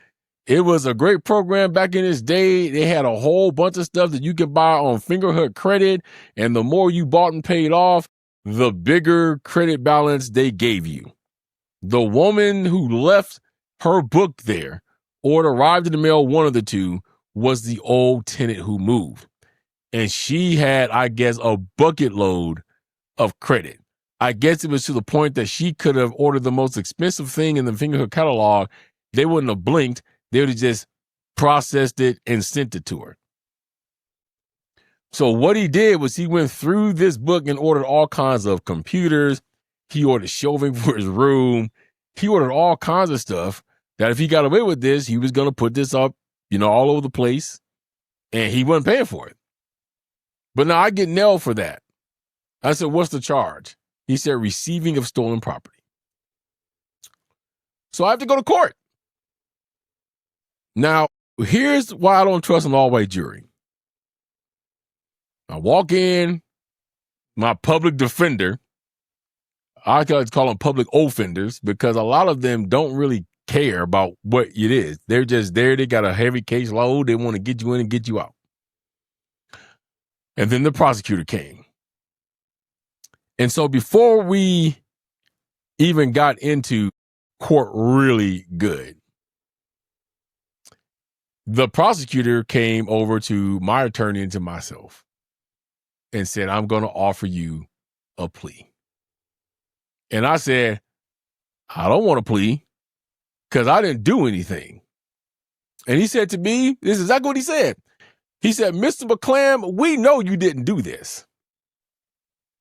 it was a great program back in its day. They had a whole bunch of stuff that you could buy on Finger Hut credit, and the more you bought and paid off, the bigger credit balance they gave you. The woman who left her book there, or it arrived in the mail, one of the two, was the old tenant who moved. And she had, I guess, a bucket load of credit. I guess it was to the point that she could have ordered the most expensive thing in the Finger Hut catalog. They wouldn't have blinked. They would have just processed it and sent it to her. So what he did was he went through this book and ordered all kinds of computers. He ordered shelving for his room. He ordered all kinds of stuff that if he got away with this, he was going to put this up, all over the place, and he wasn't paying for it. But now I get nailed for that. I said, what's the charge? He said, receiving of stolen property. So I have to go to court. Now, here's why I don't trust an all-white jury. I walk in, my public defender, I like to call them public offenders because a lot of them don't really care about what it is. They're just there. They got a heavy case load. They want to get you in and get you out. And then the prosecutor came. And so before we even got into court really good, the prosecutor came over to my attorney and to myself and said, I'm going to offer you a plea. And I said, I don't want a plea because I didn't do anything. And he said to me, this is exactly what he said. He said, Mr. McClam, we know you didn't do this.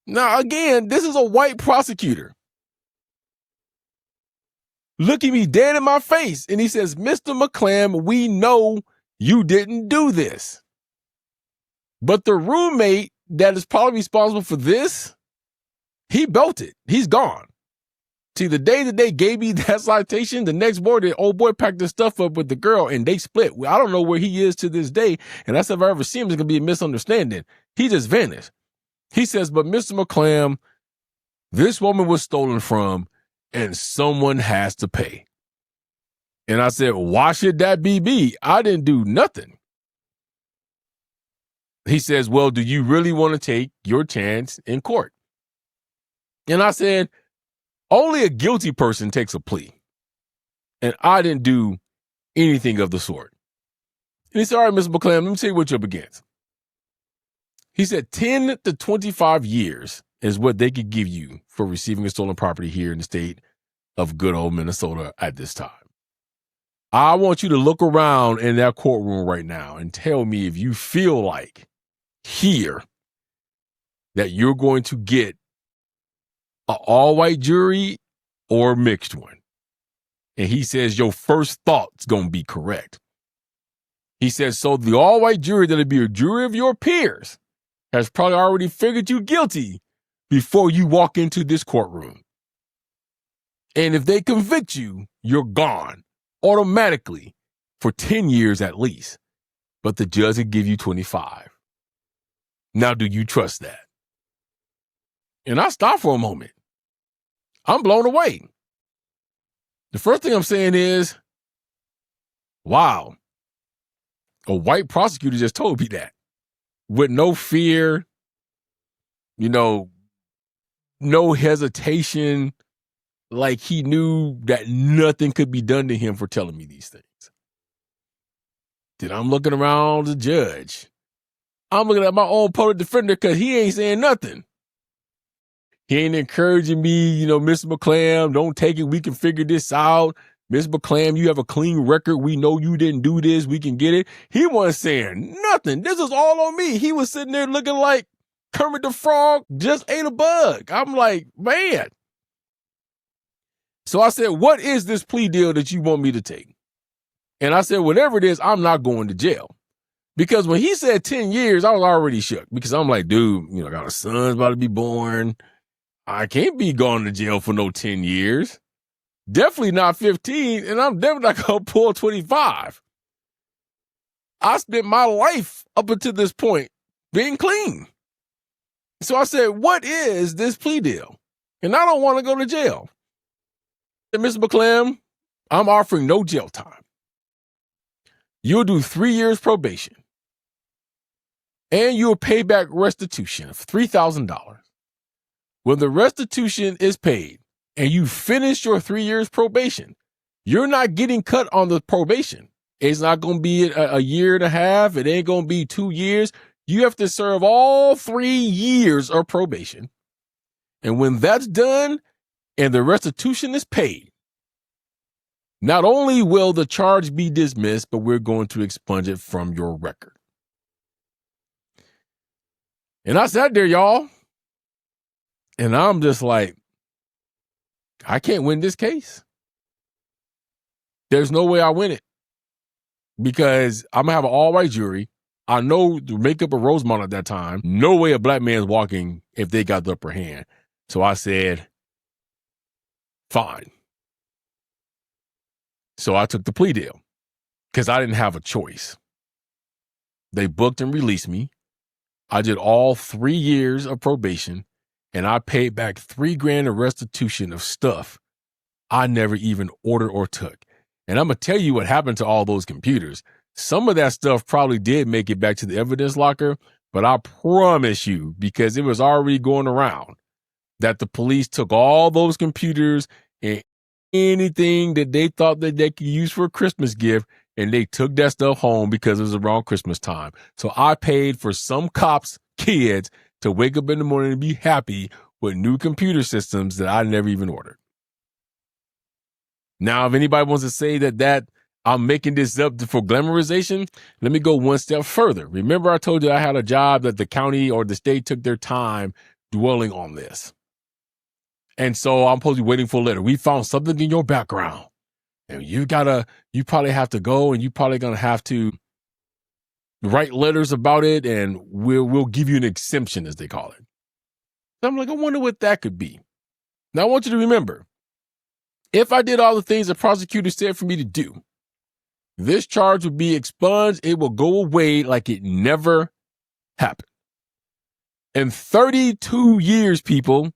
Now, again, this is a white prosecutor. Looking me dead in my face. And he says, Mr. McClam, we know you didn't do this. But the roommate that is probably responsible for this, he belted. He's gone. See, the day that they gave me that citation, the next morning, the old boy packed his stuff up with the girl and they split. I don't know where he is to this day. And that's if I ever see him, it's going to be a misunderstanding. He just vanished. He says, but Mr. McClam, this woman was stolen from and someone has to pay. And I said, why should that be me? I didn't do nothing. He says, well, do you really want to take your chance in court? And I said, only a guilty person takes a plea. And I didn't do anything of the sort. And he said, all right, Mr. McClam, let me tell you what you're up against. He said 10 to 25 years is what they could give you for receiving a stolen property here in the state of good old Minnesota at this time. I want you to look around in that courtroom right now and tell me if you feel like hear that you're going to get an all-white jury or a mixed one. And he says your first thought's going to be correct. He says, so the all-white jury that'll be a jury of your peers has probably already figured you guilty before you walk into this courtroom. And if they convict you, you're gone automatically for 10 years at least. But the judge will give you 25. Now, do you trust that? And I stopped for a moment. I'm blown away. The first thing I'm saying is, wow, a white prosecutor just told me that with no fear, no hesitation, like he knew that nothing could be done to him for telling me these things. Then I'm looking around the judge. I'm looking at my own public defender because he ain't saying nothing. He ain't encouraging me, Mr. McClam, don't take it. We can figure this out. Ms. McClam, you have a clean record. We know you didn't do this. We can get it. He wasn't saying nothing. This is all on me. He was sitting there looking like Kermit the Frog just ate a bug. I'm like, man. So I said, what is this plea deal that you want me to take? And I said, whatever it is, I'm not going to jail. Because when he said 10 years, I was already shook. Because I'm like, dude, I got a son's about to be born. I can't be going to jail for no 10 years. Definitely not 15, and I'm definitely not going to pull 25. I spent my life up until this point being clean. So I said, what is this plea deal? And I don't want to go to jail. And Mr. McClam, I'm offering no jail time. You'll do 3 years probation. And you'll pay back restitution of $3,000. When the restitution is paid and you finish your 3 years probation, you're not getting cut on the probation. It's not going to be a year and a half. It ain't going to be 2 years. You have to serve all 3 years of probation. And when that's done and the restitution is paid, not only will the charge be dismissed, but we're going to expunge it from your record. And I sat there, y'all. And I'm just like, I can't win this case. There's no way I win it because I'm going to have an all-white jury. I know to make up a Rosemont at that time, no way a black man's walking if they got the upper hand. So I said, fine. So I took the plea deal because I didn't have a choice. They booked and released me. I did all 3 years of probation. And I paid back $3,000 in restitution of stuff I never even ordered or took. And I'm going to tell you what happened to all those computers. Some of that stuff probably did make it back to the evidence locker, but I promise you, because it was already going around, that the police took all those computers and anything that they thought that they could use for a Christmas gift, and they took that stuff home because it was around Christmas time. So I paid for some cops' kids to wake up in the morning and be happy with new computer systems that I never even ordered. Now, if anybody wants to say that I'm making this up for glamorization, let me go one step further. Remember I told you I had a job that the county or the state took their time dwelling on this. And so I'm supposed to be waiting for a letter. We found something in your background. And you probably have to go and you probably going to have to write letters about it, and we'll give you an exemption, as they call it. So I'm like, I wonder what that could be. Now, I want you to remember, if I did all the things the prosecutor said for me to do, this charge would be expunged. It will go away like it never happened. In 32 years, people,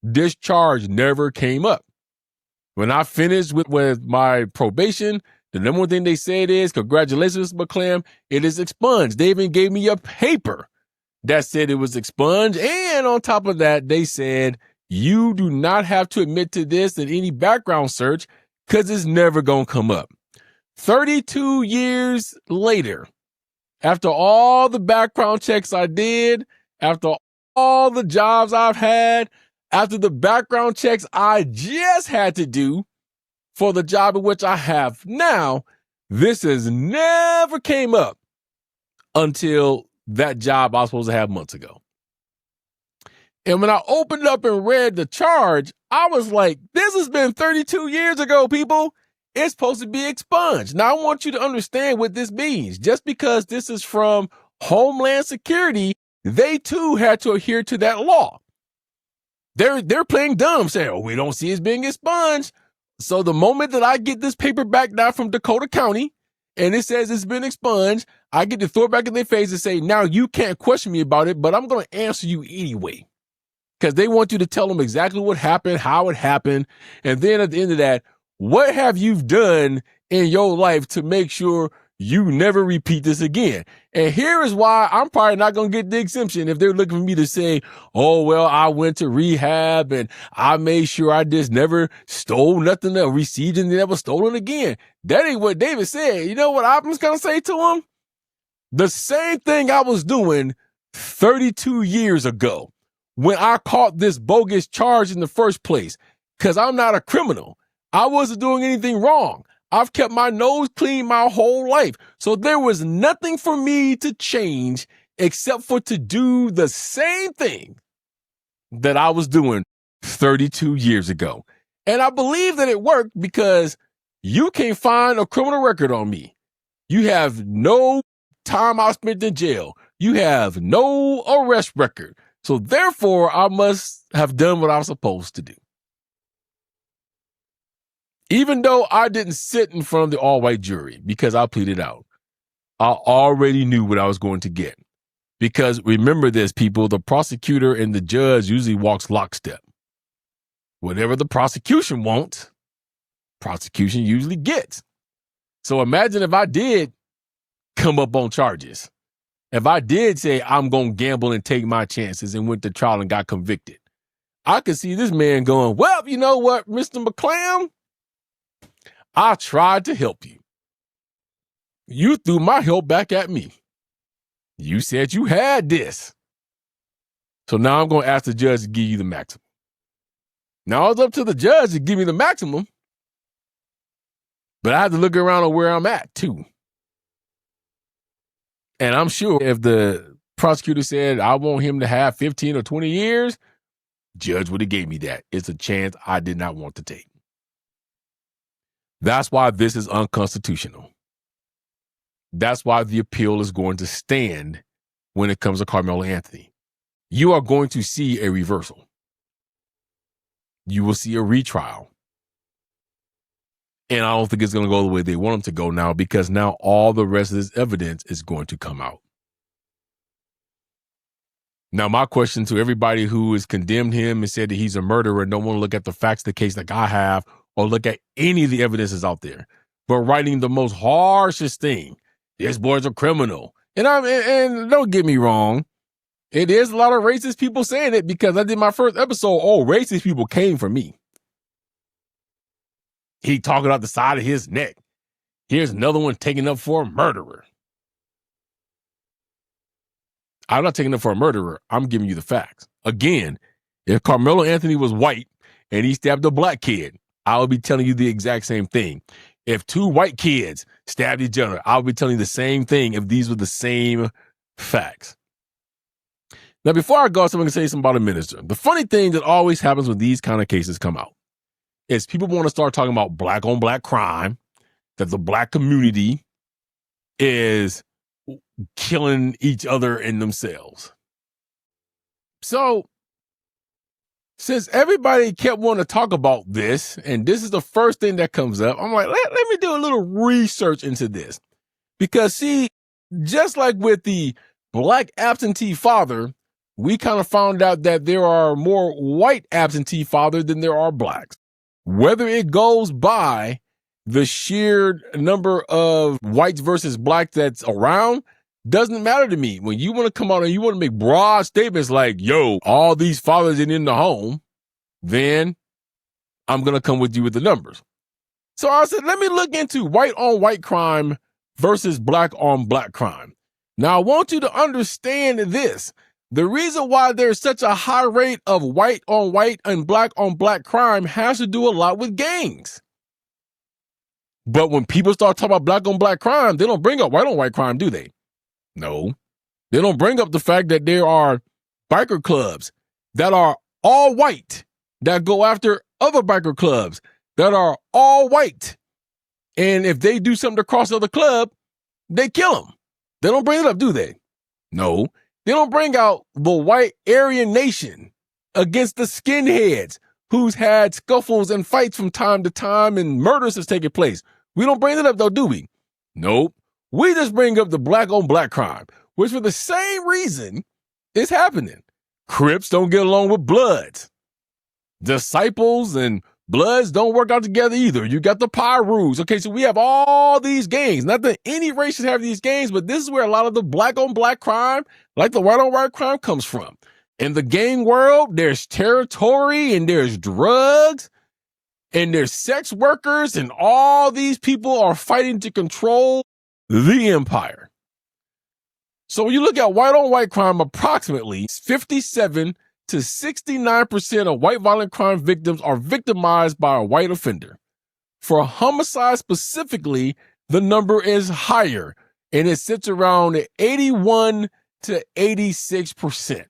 this charge never came up. When I finished with my probation, the number one thing they said is, congratulations, McClam, it is expunged. They even gave me a paper that said it was expunged. And on top of that, they said, you do not have to admit to this in any background search because it's never going to come up. 32 years later, after all the background checks I did, after all the jobs I've had, after the background checks I just had to do for the job in which I have now, this has never came up until that job I was supposed to have months ago. And when I opened up and read the charge, I was like, this has been 32 years ago, people. It's supposed to be expunged. Now, I want you to understand what this means. Just because this is from Homeland Security, they too had to adhere to that law. They're playing dumb, saying, oh, we don't see it being expunged. So the moment that I get this paper back now from Dakota County, and it says it's been expunged, I get to throw it back in their face and say, now you can't question me about it, but I'm going to answer you anyway. Because they want you to tell them exactly what happened, how it happened. And then at the end of that, what have you done in your life to make sure you never repeat this again? And here is why I'm probably not going to get the exemption if they're looking for me to say, oh, well, I went to rehab and I made sure I just never stole nothing or received and never stolen again. That ain't what David said. You know what I was going to say to him? The same thing I was doing 32 years ago when I caught this bogus charge in the first place, because I'm not a criminal. I wasn't doing anything wrong. I've kept my nose clean my whole life. So there was nothing for me to change except for to do the same thing that I was doing 32 years ago. And I believe that it worked because you can't find a criminal record on me. You have no time I spent in jail. You have no arrest record. So therefore, I must have done what I was supposed to do. Even though I didn't sit in front of the all-white jury because I pleaded out, I already knew what I was going to get. Because remember this, people, the prosecutor and the judge usually walks lockstep. Whatever the prosecution wants, prosecution usually gets. So imagine if I did come up on charges. If I did say I'm going to gamble and take my chances and went to trial and got convicted, I could see this man going, well, you know what, Mr. McClam? I tried to help you. You threw my help back at me. You said you had this. So now I'm going to ask the judge to give you the maximum. Now it's up to the judge to give me the maximum, but I have to look around on where I'm at too. And I'm sure if the prosecutor said I want him to have 15 or 20 years, judge would have gave me that. It's a chance I did not want to take. That's why this is unconstitutional. That's why the appeal is going to stand when it comes to Karmelo Anthony. You are going to see a reversal. You will see a retrial. And I don't think it's going to go the way they want them to go now, because now all the rest of this evidence is going to come out. Now, my question to everybody who has condemned him and said that he's a murderer and don't want to look at the facts of the case like I have or look at any of the evidences out there, but writing the most harshest thing, this boy's a criminal. And don't get me wrong, it is a lot of racist people saying it, because I did my first episode, racist people came for me. He talking out the side of his neck. Here's another one taking up for a murderer. I'm not taking up for a murderer. I'm giving you the facts. Again, if Karmelo Anthony was white and he stabbed a black kid, I would be telling you the exact same thing. If two white kids stabbed each other, I would be telling you the same thing if these were the same facts. Now, before I go, someone can say something about a minister. The funny thing that always happens when these kind of cases come out is people want to start talking about black on black crime, that the black community is killing each other and themselves. So, since everybody kept wanting to talk about this, and this is the first thing that comes up, I'm like, let me do a little research into this. Because see, just like with the black absentee father, we kind of found out that there are more white absentee fathers than there are blacks. Whether it goes by the sheer number of whites versus blacks that's around doesn't matter to me. When you want to come out and you want to make broad statements like, yo, all these fathers ain't in the home, then I'm going to come with you with the numbers. So I said, let me look into white on white crime versus black on black crime. Now, I want you to understand this. The reason why there's such a high rate of white on white and black on black crime has to do a lot with gangs. But when people start talking about black on black crime, they don't bring up white on white crime, do they? No. They don't bring up the fact that there are biker clubs that are all white that go after other biker clubs that are all white. And if they do something to cross the other club, they kill them. They don't bring it up, do they? No. They don't bring out the white Aryan nation against the skinheads who's had scuffles and fights from time to time and murders has taken place. We don't bring it up, though, do we? Nope. We just bring up the black on black crime, which for the same reason is happening. Crips don't get along with Bloods. Disciples and Bloods don't work out together either. You got the Pyrus. Okay, so we have all these gangs. Not that any races have these gangs, but this is where a lot of the black on black crime, like the white on white crime, comes from. In the gang world, there's territory and there's drugs and there's sex workers, and all these people are fighting to control the empire. So when you look at white on white crime, approximately 57 to 69% of white violent crime victims are victimized by a white offender. For homicide specifically, the number is higher, and it sits around 81 to 86%.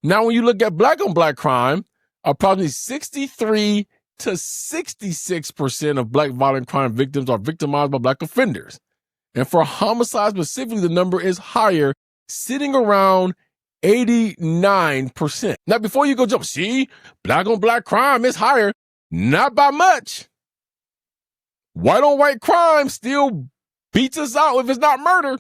Now, when you look at black on black crime, approximately 63 to 66% of black violent crime victims are victimized by black offenders. And for homicide specifically, the number is higher, sitting around 89%. Now, before you go jump, see, black on black crime is higher, not by much. White on white crime still beats us out if it's not murder.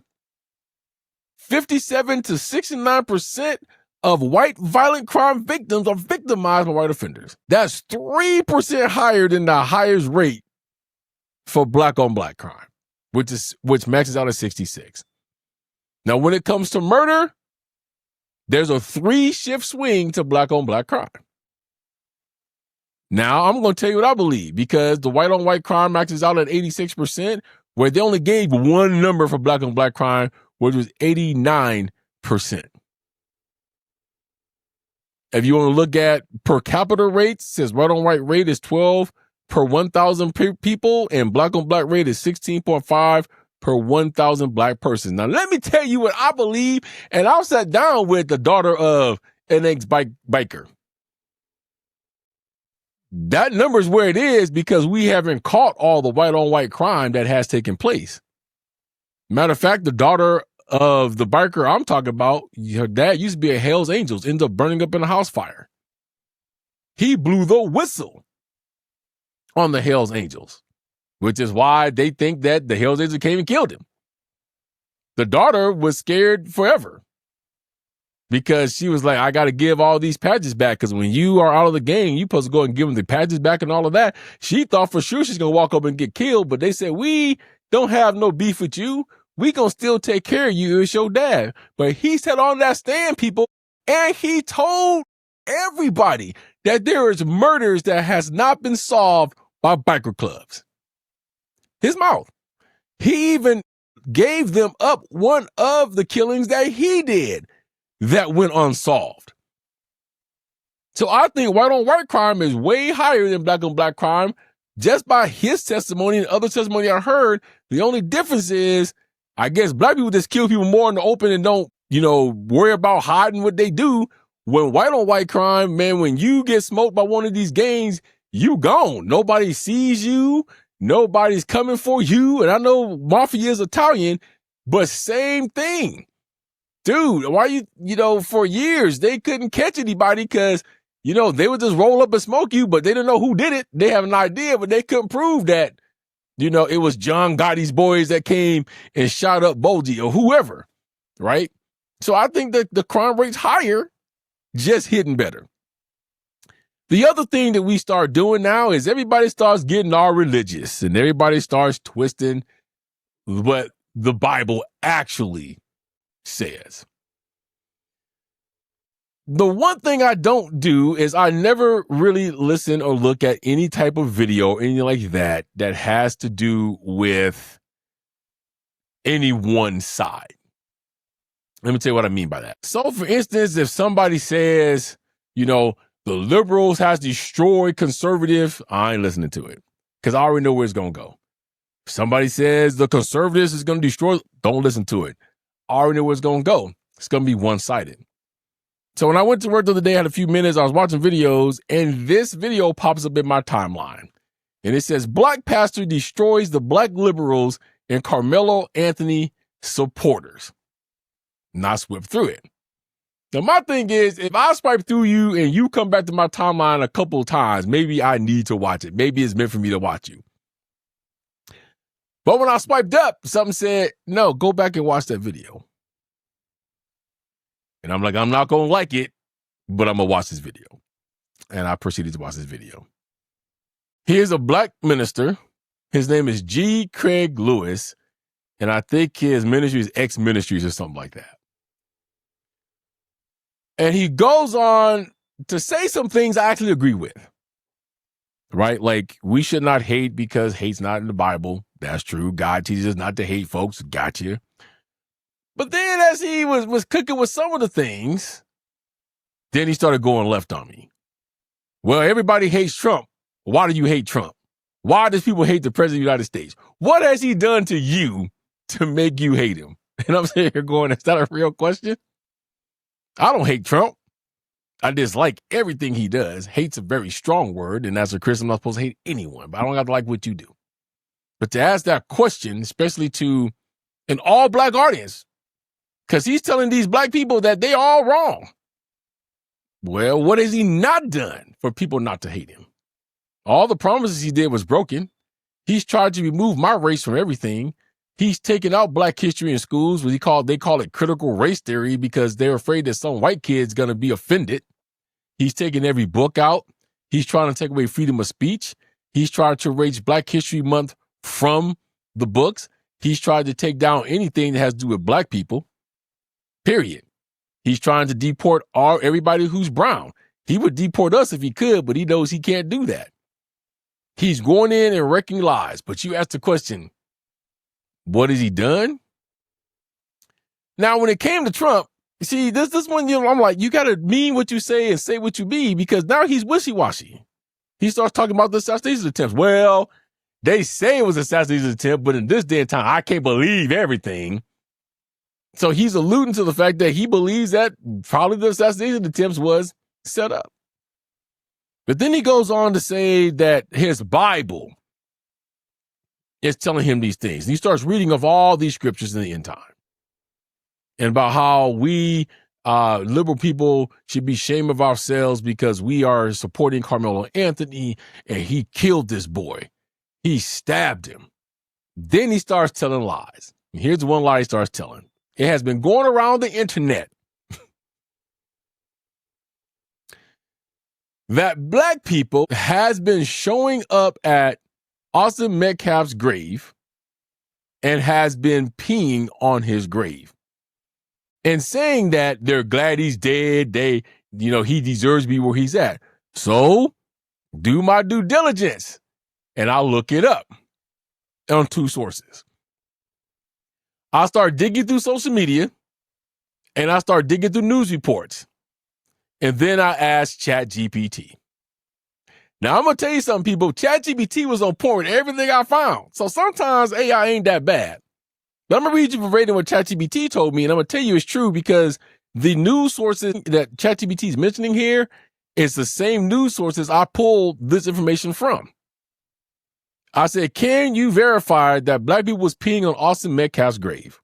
57 to 69% of white violent crime victims are victimized by white offenders. That's 3% higher than the highest rate for black on black crime, which maxes out at 66. Now, when it comes to murder, there's a 3-shift swing to black on black crime. Now, I'm going to tell you what I believe, because the white on white crime maxes out at 86%, where they only gave one number for black on black crime, which was 89%. If you want to look at per capita rates, it says white on white rate is 12 per 1,000 people, and black on black rate is 16.5 per 1,000 black persons. Now, let me tell you what I believe, and I sat down with the daughter of an ex-biker. That number is where it is because we haven't caught all the white on white crime that has taken place. Matter of fact, the daughter of the biker I'm talking about, her dad used to be a Hell's Angels, ended up burning up in a house fire. He blew the whistle on the Hell's Angels, which is why they think that the Hell's Angels came and killed him. The daughter was scared forever because she was like, I got to give all these patches back, because when you are out of the game, you're supposed to go and give them the patches back and all of that. She thought for sure she's going to walk up and get killed, but they said, we don't have no beef with you. We gonna still take care of you. It's your dad. But he sat on that stand, people, and he told everybody that there is murders that has not been solved by biker clubs. His mouth. He even gave them up one of the killings that he did that went unsolved. So I think white on white crime is way higher than black on black crime just by his testimony and other testimony I heard. The only difference is, I guess black people just kill people more in the open and don't, worry about hiding what they do. When white on white crime, man, when you get smoked by one of these gangs, you gone. Nobody sees you. Nobody's coming for you. And I know mafia is Italian, but same thing. Dude, why for years, they couldn't catch anybody because, they would just roll up and smoke you, but they didn't know who did it. They have an idea, but they couldn't prove that. It was John Gotti's boys that came and shot up Bulgy or whoever, right? So I think that the crime rate's higher, just hidden better. The other thing that we start doing now is everybody starts getting all religious and everybody starts twisting what the Bible actually says. The one thing I don't do is I never really listen or look at any type of video, anything like that has to do with any one side. Let me tell you what I mean by that. So, for instance, if somebody says, the liberals has destroyed conservative, I ain't listening to it because I already know where it's going to go. If somebody says the conservatives is going to destroy, don't listen to it. already know where it's going to go. It's going to be one-sided. So when I went to work the other day, I had a few minutes, I was watching videos, and this video pops up in my timeline. And it says, Black pastor destroys the Black liberals and Karmelo Anthony supporters. And I swept through it. Now, my thing is, if I swipe through you and you come back to my timeline a couple of times, maybe I need to watch it. Maybe it's meant for me to watch you. But when I swiped up, something said, no, go back and watch that video. And I'm like, I'm not going to like it, but I'm going to watch this video. And I proceeded to watch this video. Here's a Black minister. His name is G. Craig Lewis. And I think his ministry is X Ministries or something like that. And he goes on to say some things I actually agree with. Right? Like, we should not hate because hate's not in the Bible. That's true. God teaches us not to hate folks. Gotcha. But then as he was cooking with some of the things, then he started going left on me. Well, everybody hates Trump. Why do you hate Trump? Why does people hate the president of the United States? What has he done to you to make you hate him? And I'm sitting here going, is that a real question? I don't hate Trump. I dislike everything he does. Hate's a very strong word, and as a Christian, I'm not supposed to hate anyone, but I don't have to like what you do. But to ask that question, especially to an all-Black audience, because he's telling these Black people that they all wrong. Well, what has he not done for people not to hate him? All the promises he did was broken. He's tried to remove my race from everything. He's taken out Black history in schools. They call it critical race theory because they're afraid that some white kid's going to be offended. He's taken every book out. He's trying to take away freedom of speech. He's tried to erase Black History Month from the books. He's tried to take down anything that has to do with Black people, period. He's trying to deport everybody who's brown. He would deport us if he could, but he knows he can't do that. He's going in and wrecking lives. But you ask the question, what has he done? Now, when it came to Trump, you see, this one, I'm like, you got to mean what you say and say what you be, because now he's wishy-washy. He starts talking about the assassination attempts. Well, they say it was an assassination attempt, but in this day and time, I can't believe everything. So he's alluding to the fact that he believes that probably the assassination attempts was set up. But then he goes on to say that his Bible is telling him these things. And he starts reading of all these scriptures in the end time. And about how we liberal people should be ashamed of ourselves because we are supporting Karmelo Anthony and he killed this boy. He stabbed him. Then he starts telling lies. And here's one lie he starts telling. It has been going around the internet that Black people has been showing up at Austin Metcalf's grave and has been peeing on his grave and saying that they're glad he's dead. He deserves to be where he's at. So do my due diligence and I'll look it up on two sources. I start digging through social media and I start digging through news reports. And then I asked ChatGPT. Now, I'm going to tell you something, people. ChatGPT was on point with everything I found. So sometimes AI ain't that bad. But I'm going to read you verbatim what ChatGPT told me, and I'm going to tell you it's true because the news sources that ChatGPT is mentioning here is the same news sources I pulled this information from. I said, can you verify that Black people was peeing on Austin Metcalf's grave?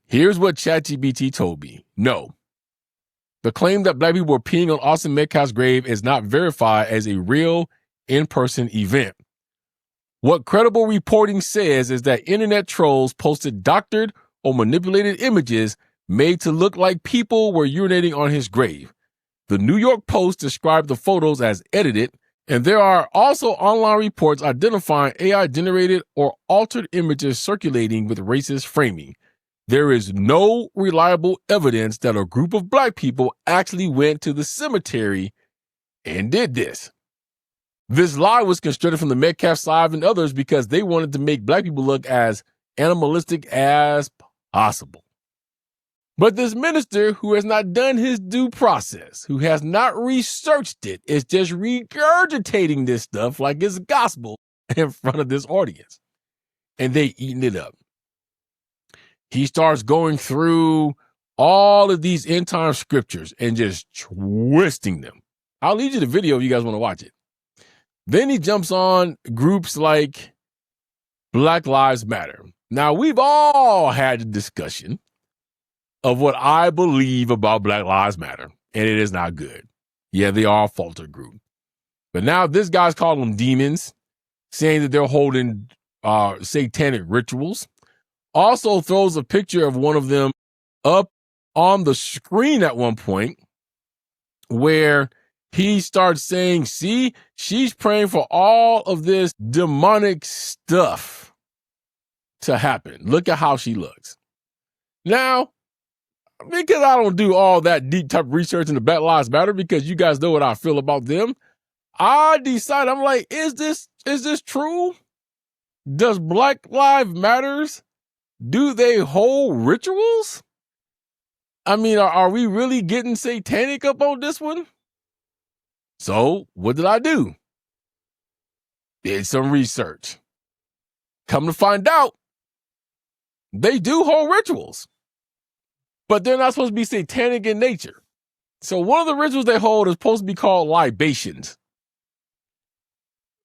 Here's what ChatGPT told me. No. The claim that Black people were peeing on Austin Metcalf's grave is not verified as a real in-person event. What credible reporting says is that internet trolls posted doctored or manipulated images made to look like people were urinating on his grave. The New York Post described the photos as edited, and there are also online reports identifying AI-generated or altered images circulating with racist framing. There is no reliable evidence that a group of Black people actually went to the cemetery and did this. This lie was constructed from the Metcalf side and others because they wanted to make Black people look as animalistic as possible. But this minister who has not done his due process, who has not researched it, is just regurgitating this stuff like it's gospel in front of this audience. And they eating it up. he starts going through all of these end time scriptures and just twisting them. I'll leave you the video if you guys want to watch it. Then he jumps on groups like Black Lives Matter. Now, we've all had a discussion of what I believe about Black Lives Matter, and it is not good. Yeah, they are a falter group. But now this guy's calling them demons, saying that they're holding satanic rituals. Also throws a picture of one of them up on the screen at one point where he starts saying, see, she's praying for all of this demonic stuff to happen. Look at how she looks. Now, because I don't do all that deep type of research into Black Lives Matter, because you guys know what I feel about them, I decide, I'm like, is this true? Does Black Lives Matters, do they hold rituals? I mean, are we really getting satanic up on this one? So what did I do? Did some research. Come to find out, they do hold rituals, but they're not supposed to be satanic in nature. So one of the rituals they hold is supposed to be called libations,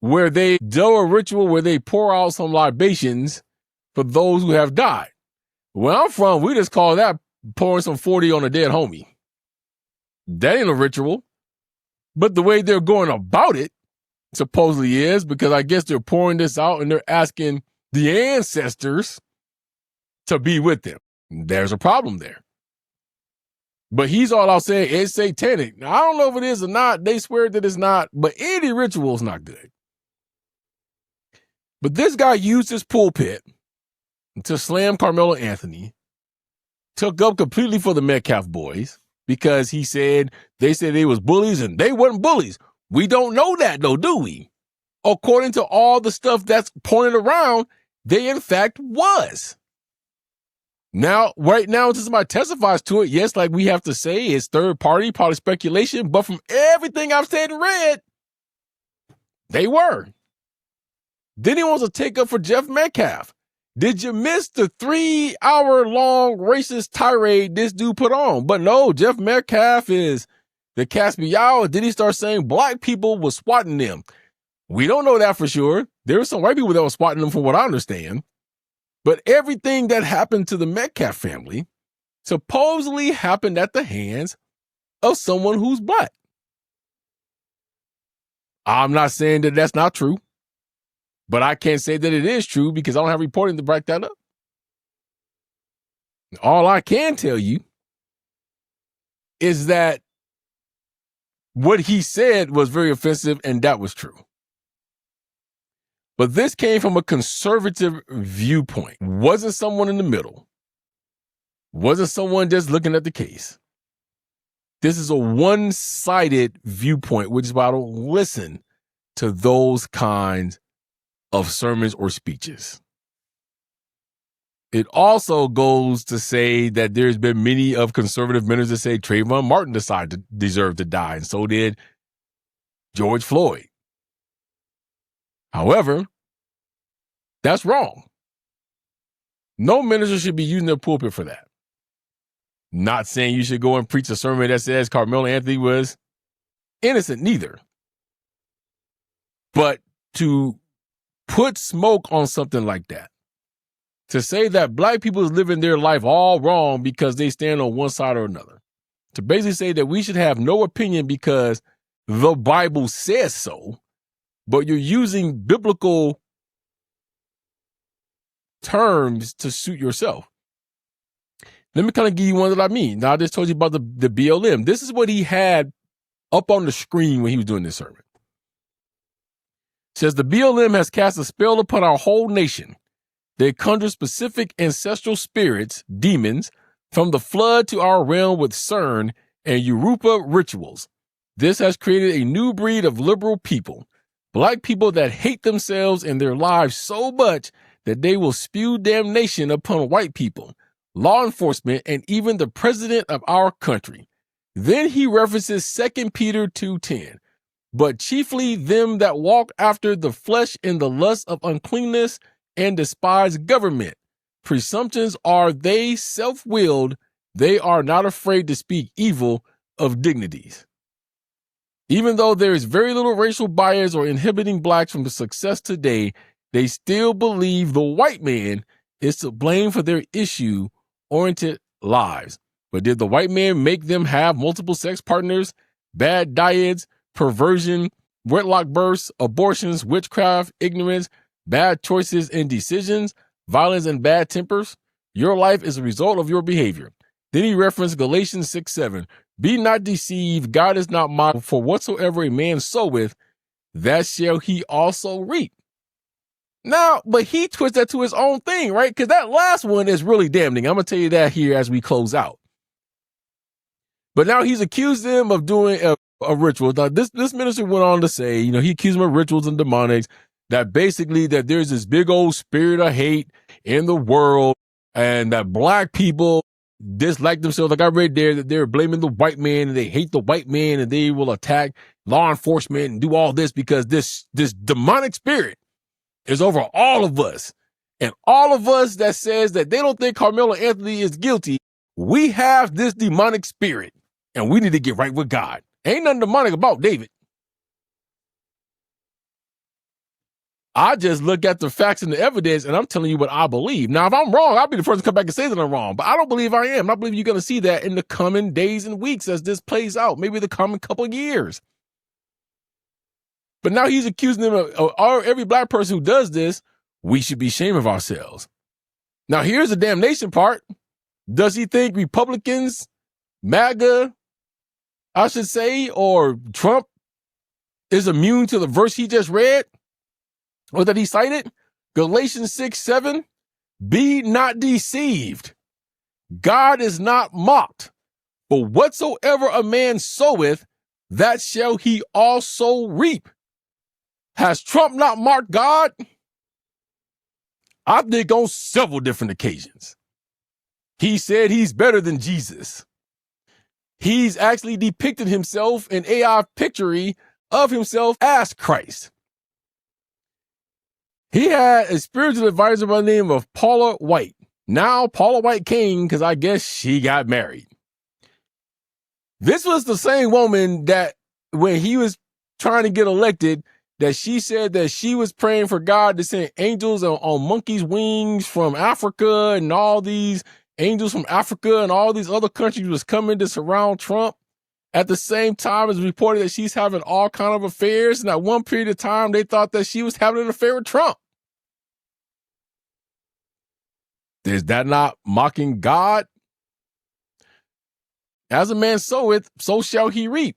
where they do a ritual where they pour out some libations for those who have died. Where I'm from, we just call that pouring some 40 on a dead homie. That ain't a ritual. But the way they're going about it supposedly is, because I guess they're pouring this out and they're asking the ancestors to be with them. There's a problem there. But he's all out saying it's satanic. Now, I don't know if it is or not. They swear that it's not, but any ritual is not good. But this guy used his pulpit to slam Karmelo Anthony, took up completely for the Metcalf boys, because he said they said they was bullies and they weren't bullies. We don't know that though, do we? According to all the stuff that's pointed around, they in fact was. Now, right now, until somebody testifies to it, yes, like we have to say, it's third party, probably speculation, but from everything I've said and read, they were. Then he wants to take up for Jeff Metcalf. Did you miss the 3-hour-long racist tirade this dude put on? But no, Jeff Metcalf is the cast me out. Then he starts saying black people were swatting them. We don't know that for sure. There were some white people that were swatting them from what I understand. But everything that happened to the Metcalf family supposedly happened at the hands of someone who's black. I'm not saying that that's not true, but I can't say that it is true because I don't have reporting to back that up. All I can tell you is that what he said was very offensive, and that was true. But this came from a conservative viewpoint. Wasn't someone in the middle. Wasn't someone just looking at the case. This is a one-sided viewpoint, which is why I don't listen to those kinds of sermons or speeches. It also goes to say that there's been many of conservative ministers that say Trayvon Martin deserved to die, and so did George Floyd. However, that's wrong. No minister should be using their pulpit for that. Not saying you should go and preach a sermon that says Karmelo Anthony was innocent, neither. But to put smoke on something like that, to say that black people is living their life all wrong because they stand on one side or another, to basically say that we should have no opinion because the Bible says so, but you're using biblical terms to suit yourself. Let me kind of give you one that I mean. Now, I just told you about the BLM. This is what he had up on the screen when he was doing this sermon. It says, the BLM has cast a spell upon our whole nation. They conjure specific ancestral spirits, demons, from the flood to our realm with CERN and Europa rituals. This has created a new breed of liberal people. Black people that hate themselves and their lives so much that they will spew damnation upon white people, law enforcement, and even the president of our country. Then he references 2 Peter 2:10. But chiefly them that walk after the flesh in the lust of uncleanness and despise government. presumptions are they self-willed. They are not afraid to speak evil of dignities. Even though there is very little racial bias or inhibiting blacks from success today, they still believe the white man is to blame for their issue-oriented lives. But did the white man make them have multiple sex partners, bad diets, perversion, wedlock births, abortions, witchcraft, ignorance, bad choices and decisions, violence and bad tempers? Your life is a result of your behavior. Then he referenced Galatians 6:7. Be not deceived, God is not mocked, for whatsoever a man soweth, that shall he also reap. Now, but he twists that to his own thing, right? Because that last one is really damning. I'm going to tell you that here as we close out. But now he's accused them of doing a ritual. Now, this minister went on to say, he accused them of rituals and demonics, that basically that there's this big old spirit of hate in the world, and that black people dislike themselves. Like I read there that they're blaming the white man and they hate the white man and they will attack law enforcement and do all this because this demonic spirit is over all of us. And all of us that says that they don't think Karmelo Anthony is guilty, we have this demonic spirit and we need to get right with God. Ain't nothing demonic about David. I just look at the facts and the evidence, and I'm telling you what I believe. Now, if I'm wrong, I'll be the first to come back and say that I'm wrong. But I don't believe I am. I believe you're going to see that in the coming days and weeks as this plays out, maybe the coming couple of years. But now he's accusing them of every black person who does this, we should be ashamed of ourselves. Now, here's the damnation part. Does he think Republicans, MAGA, I should say, or Trump is immune to the verse he just read? Or that he cited? Galatians 6:7. Be not deceived. God is not mocked. For whatsoever a man soweth, that shall he also reap. Has Trump not mocked God? I think on several different occasions. He said he's better than Jesus. He's actually depicted himself in AI picture of himself as Christ. He had a spiritual advisor by the name of Paula White. Now Paula White came because I guess she got married. This was the same woman that when he was trying to get elected, that she said that she was praying for God to send angels on monkeys' wings from Africa, and all these angels from Africa and all these other countries was coming to surround Trump. At the same time, it's reported that she's having all kind of affairs. And at one period of time, they thought that she was having an affair with Trump. Is that not mocking God? As a man soweth, so shall he reap.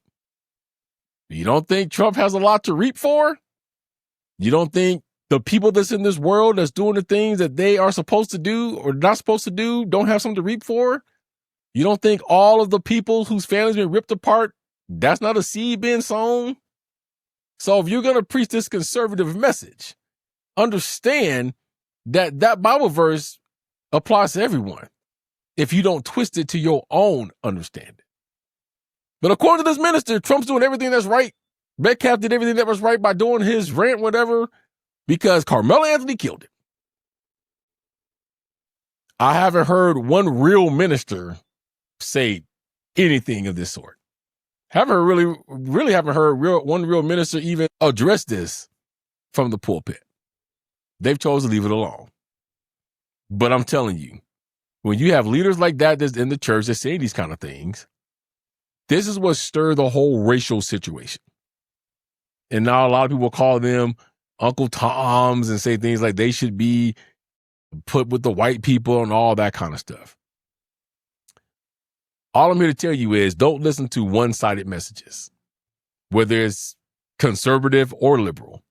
You don't think Trump has a lot to reap for? You don't think the people that's in this world that's doing the things that they are supposed to do or not supposed to do don't have something to reap for? You don't think all of the people whose families been ripped apart, that's not a seed being sown? So if you're going to preach this conservative message, understand that that Bible verse applies to everyone if you don't twist it to your own understanding. But according to this minister, Trump's doing everything that's right. Metcalf did everything that was right by doing his rant, whatever, because Karmelo Anthony killed it. I haven't heard one real minister say anything of this sort. Really haven't heard one real minister even address this from the pulpit. They've chosen to leave it alone. But I'm telling you, when you have leaders like that that's in the church that say these kind of things, this is what stirred the whole racial situation. And now a lot of people call them Uncle Toms and say things like they should be put with the white people and all that kind of stuff. All I'm here to tell you is don't listen to one-sided messages, whether it's conservative or liberal.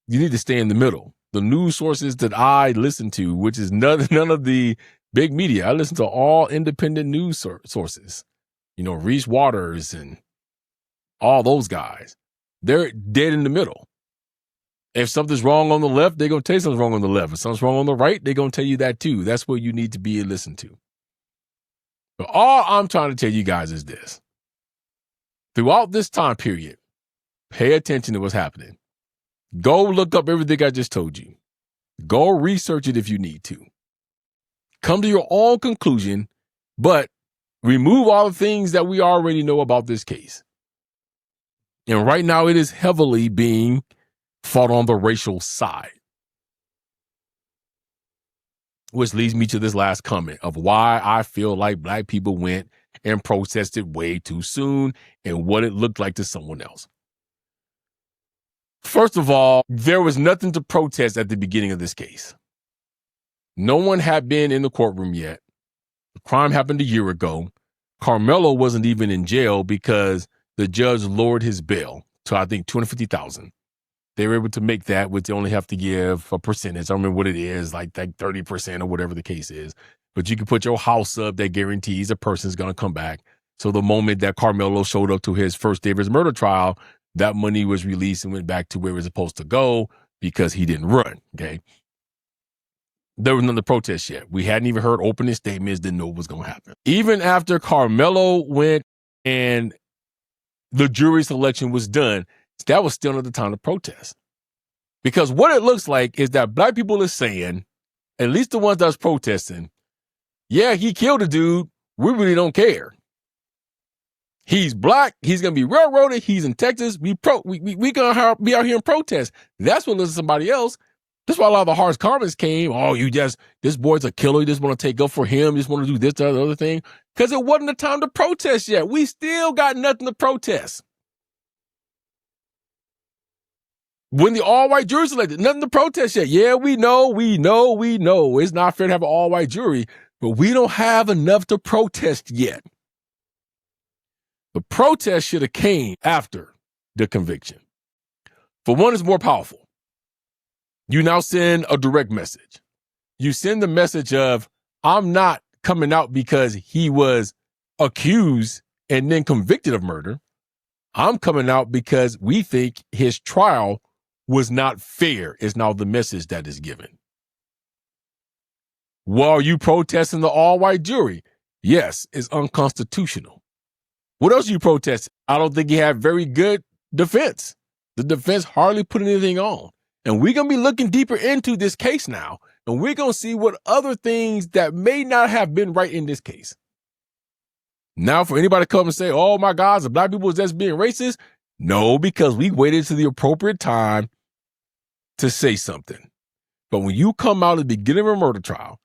You need to stay in the middle. The news sources that I listen to, which is none of the big media, I listen to all independent news sources. Reese Waters and all those guys. They're dead in the middle. If something's wrong on the left, they're going to tell you something's wrong on the left. If something's wrong on the right, they're going to tell you that too. That's what you need to be and listen to. But all I'm trying to tell you guys is this. Throughout this time period, pay attention to what's happening. Go look up everything I just told you. Go research it if you need to. Come to your own conclusion, but remove all the things that we already know about this case. And right now it is heavily being fought on the racial side. Which leads me to this last comment of why I feel like black people went and protested way too soon and what it looked like to someone else. First of all, there was nothing to protest at the beginning of this case. No one had been in the courtroom yet. The crime happened a year ago. Karmelo wasn't even in jail because the judge lowered his bail to, I think, $250,000. They were able to make that, which they only have to give a percentage. I don't remember what it is, like 30% or whatever the case is. But you can put your house up that guarantees a person's going to come back. So the moment that Karmelo showed up to his first day of his murder trial, that money was released and went back to where it was supposed to go because he didn't run, okay? There was none of the protest yet. We hadn't even heard opening statements, didn't know what was going to happen. Even after Karmelo went and the jury selection was done, that was still not the time to protest. Because what it looks like is that black people are saying, at least the ones that's protesting, yeah, he killed a dude. We really don't care. He's black. He's going to be railroaded. He's in Texas. We going to be out here and protest. That's what looks to somebody else. That's why a lot of the harsh comments came. Oh, this boy's a killer. You just want to take up for him. You just want to do this, that, the other thing. Because it wasn't the time to protest yet. We still got nothing to protest. When the all-white jury selected, nothing to protest yet. Yeah, we know. It's not fair to have an all-white jury, but we don't have enough to protest yet. The protest should have came after the conviction. For one, it's more powerful. You now send a direct message. You send the message of, I'm not coming out because he was accused and then convicted of murder. I'm coming out because we think his trial was not fair, is now the message that is given. Well, are you protesting the all-white jury? Yes, it's unconstitutional. What else are you protesting? I don't think he had very good defense. The defense hardly put anything on. And we're going to be looking deeper into this case now, and we're going to see what other things that may not have been right in this case. Now, for anybody to come and say, oh my God, the black people is just being racist. No, because we waited to the appropriate time to say something. But when you come out at the beginning of a murder trial,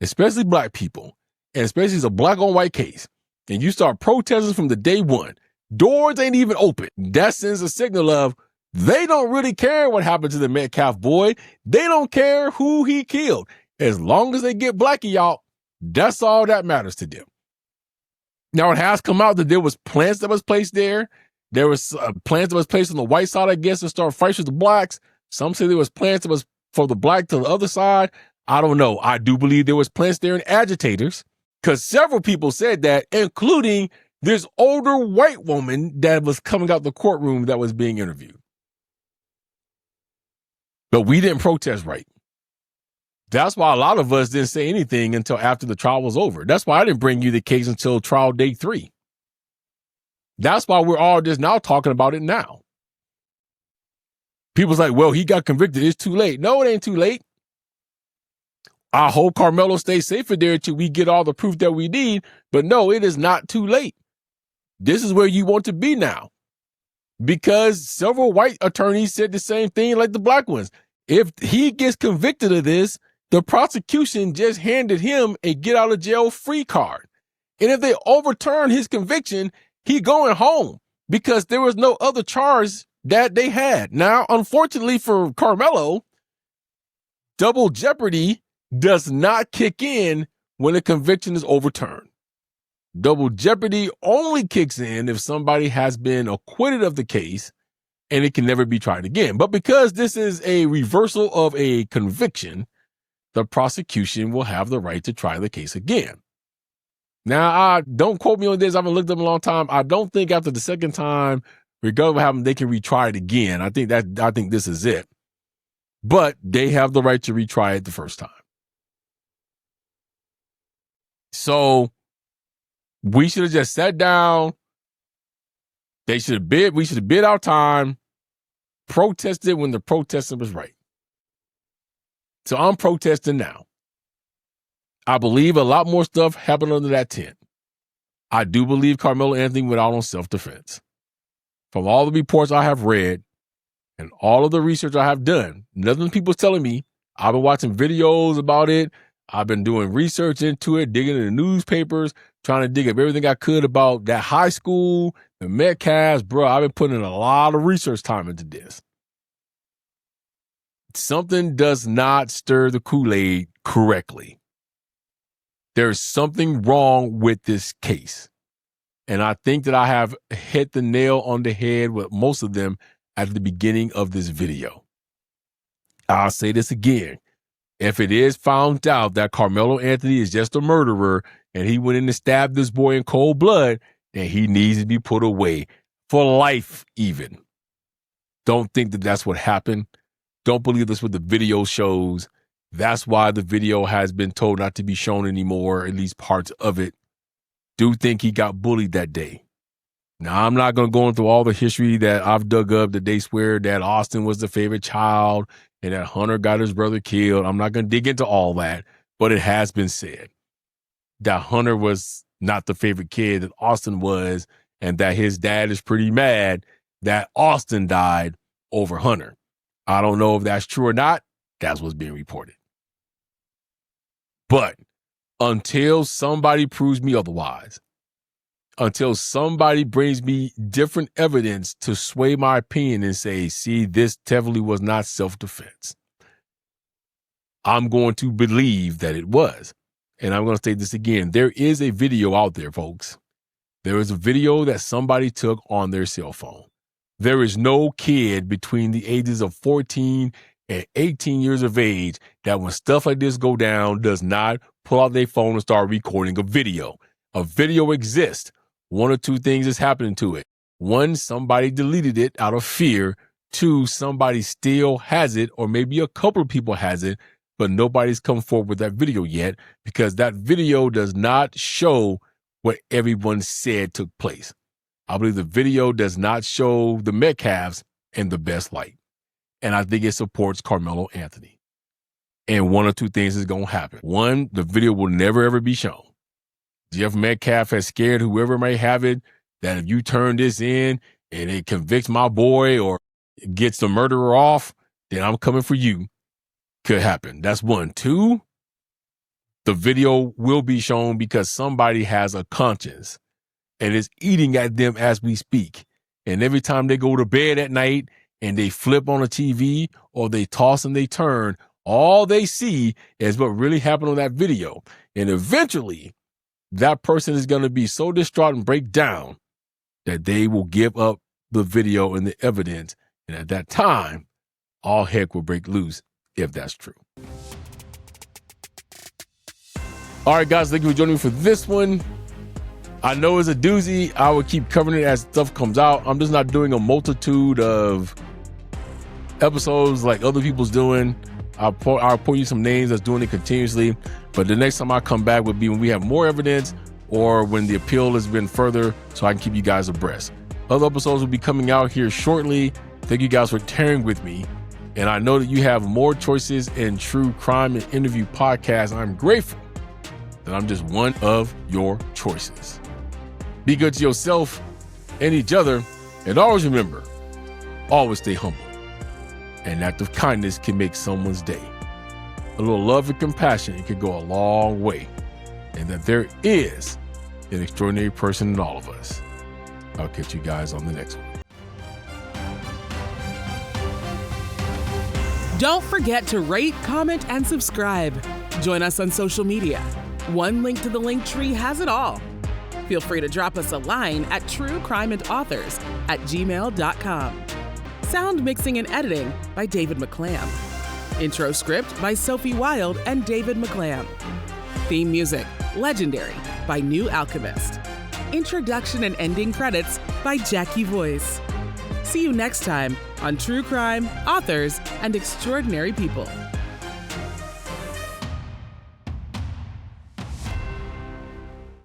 especially black people, and especially it's a black on white case, and you start protesting from the day one, doors ain't even open. That sends a signal of they don't really care what happened to the Metcalf boy. They don't care who he killed. As long as they get Blackie out, that's all that matters to them. Now, it has come out that there was plants that was placed there. There was plants that was placed on the white side, I guess, to start fights with the blacks. Some say there was plants that was for the black to the other side. I don't know. I do believe there was plants there and agitators, because several people said that, including this older white woman that was coming out the courtroom that was being interviewed. But we didn't protest right. That's why a lot of us didn't say anything until after the trial was over. That's why I didn't bring you the case until trial day 3. That's why we're all just now talking about it now. People's like, well, he got convicted. It's too late. No, it ain't too late. I hope Karmelo stays safer there until we get all the proof that we need. But no, it is not too late. This is where you want to be now. Because several white attorneys said the same thing like the black ones. If he gets convicted of this, the prosecution just handed him a get out of jail free card. And if they overturn his conviction, he going home because there was no other charge that they had. Now, unfortunately for Karmelo, double jeopardy does not kick in when a conviction is overturned. Double jeopardy only kicks in if somebody has been acquitted of the case and it can never be tried again. But because this is a reversal of a conviction, the prosecution will have the right to try the case again. Now, don't quote me on this. I haven't looked up in a long time. I don't think after the second time, regardless of what happened, they can retry it again. I think this is it. But they have the right to retry it the first time. So we should have just sat down. We should have bid our time, protested when the protesting was right. So I'm protesting now. I believe a lot more stuff happened under that tent. I do believe Karmelo Anthony went out on self-defense. From all the reports I have read and all of the research I have done, nothing people's telling me. I've been watching videos about it. I've been doing research into it, digging in the newspapers, trying to dig up everything I could about that high school, the Metcalfs. Bro, I've been putting in a lot of research time into this. Something does not stir the Kool-Aid correctly. There's something wrong with this case. And I think that I have hit the nail on the head with most of them at the beginning of this video. I'll say this again. If it is found out that Karmelo Anthony is just a murderer and he went in and stabbed this boy in cold blood, then he needs to be put away for life even. Don't think that that's what happened. Don't believe that's what the video shows. That's why the video has been told not to be shown anymore, at least parts of it. Do think he got bullied that day. Now, I'm not going to go into all the history that I've dug up that they swear that Austin was the favorite child and that Hunter got his brother killed. I'm not going to dig into all that, but it has been said that Hunter was not the favorite kid, that Austin was, and that his dad is pretty mad that Austin died over Hunter. I don't know if that's true or not. That's what's being reported. But until somebody proves me otherwise, until somebody brings me different evidence to sway my opinion and say, see, this definitely was not self-defense, I'm going to believe that it was. And I'm going to say this again. There is a video out there, folks. There is a video that somebody took on their cell phone. There is no kid between the ages of 14 and 18 years of age that when stuff like this go down does not pull out their phone and start recording a video. A video exists. One or two things is happening to it. One, somebody deleted it out of fear. Two, somebody still has it, or maybe a couple of people has it, but nobody's come forward with that video yet because that video does not show what everyone said took place. I believe the video does not show the Metcalfs in the best light. And I think it supports Karmelo Anthony. And one or two things is going to happen. One, the video will never, ever be shown. Jeff Metcalf has scared whoever may have it that if you turn this in and it convicts my boy or gets the murderer off, then I'm coming for you. Could happen. That's one. Two, the video will be shown because somebody has a conscience and is eating at them as we speak. And every time they go to bed at night and they flip on a TV or they toss and they turn, all they see is what really happened on that video. And eventually, that person is going to be so distraught and break down that they will give up the video and the evidence. And at that time, all heck will break loose if that's true. All right, guys, thank you for joining me for this one. I know it's a doozy. I will keep covering it as stuff comes out. I'm just not doing a multitude of episodes like other people's doing. I'll put you some names that's doing it continuously. But the next time I come back would be when we have more evidence or when the appeal has been further so I can keep you guys abreast. Other episodes will be coming out here shortly. Thank you guys for tearing with me. And I know that you have more choices in true crime and interview podcasts. I'm grateful that I'm just one of your choices. Be good to yourself and each other. And always remember, always stay humble. An act of kindness can make someone's day. A little love and compassion can go a long way. And that there is an extraordinary person in all of us. I'll catch you guys on the next one. Don't forget to rate, comment, and subscribe. Join us on social media. One link to the link tree has it all. Feel free to drop us a line at truecrimeandauthors@gmail.com. Sound mixing and editing by David McClam. Intro script by Sophie Wild and David McClam. Theme music, Legendary by New Alchemist. Introduction and ending credits by Jackie Voice. See you next time on True Crime, Authors, and Extraordinary People.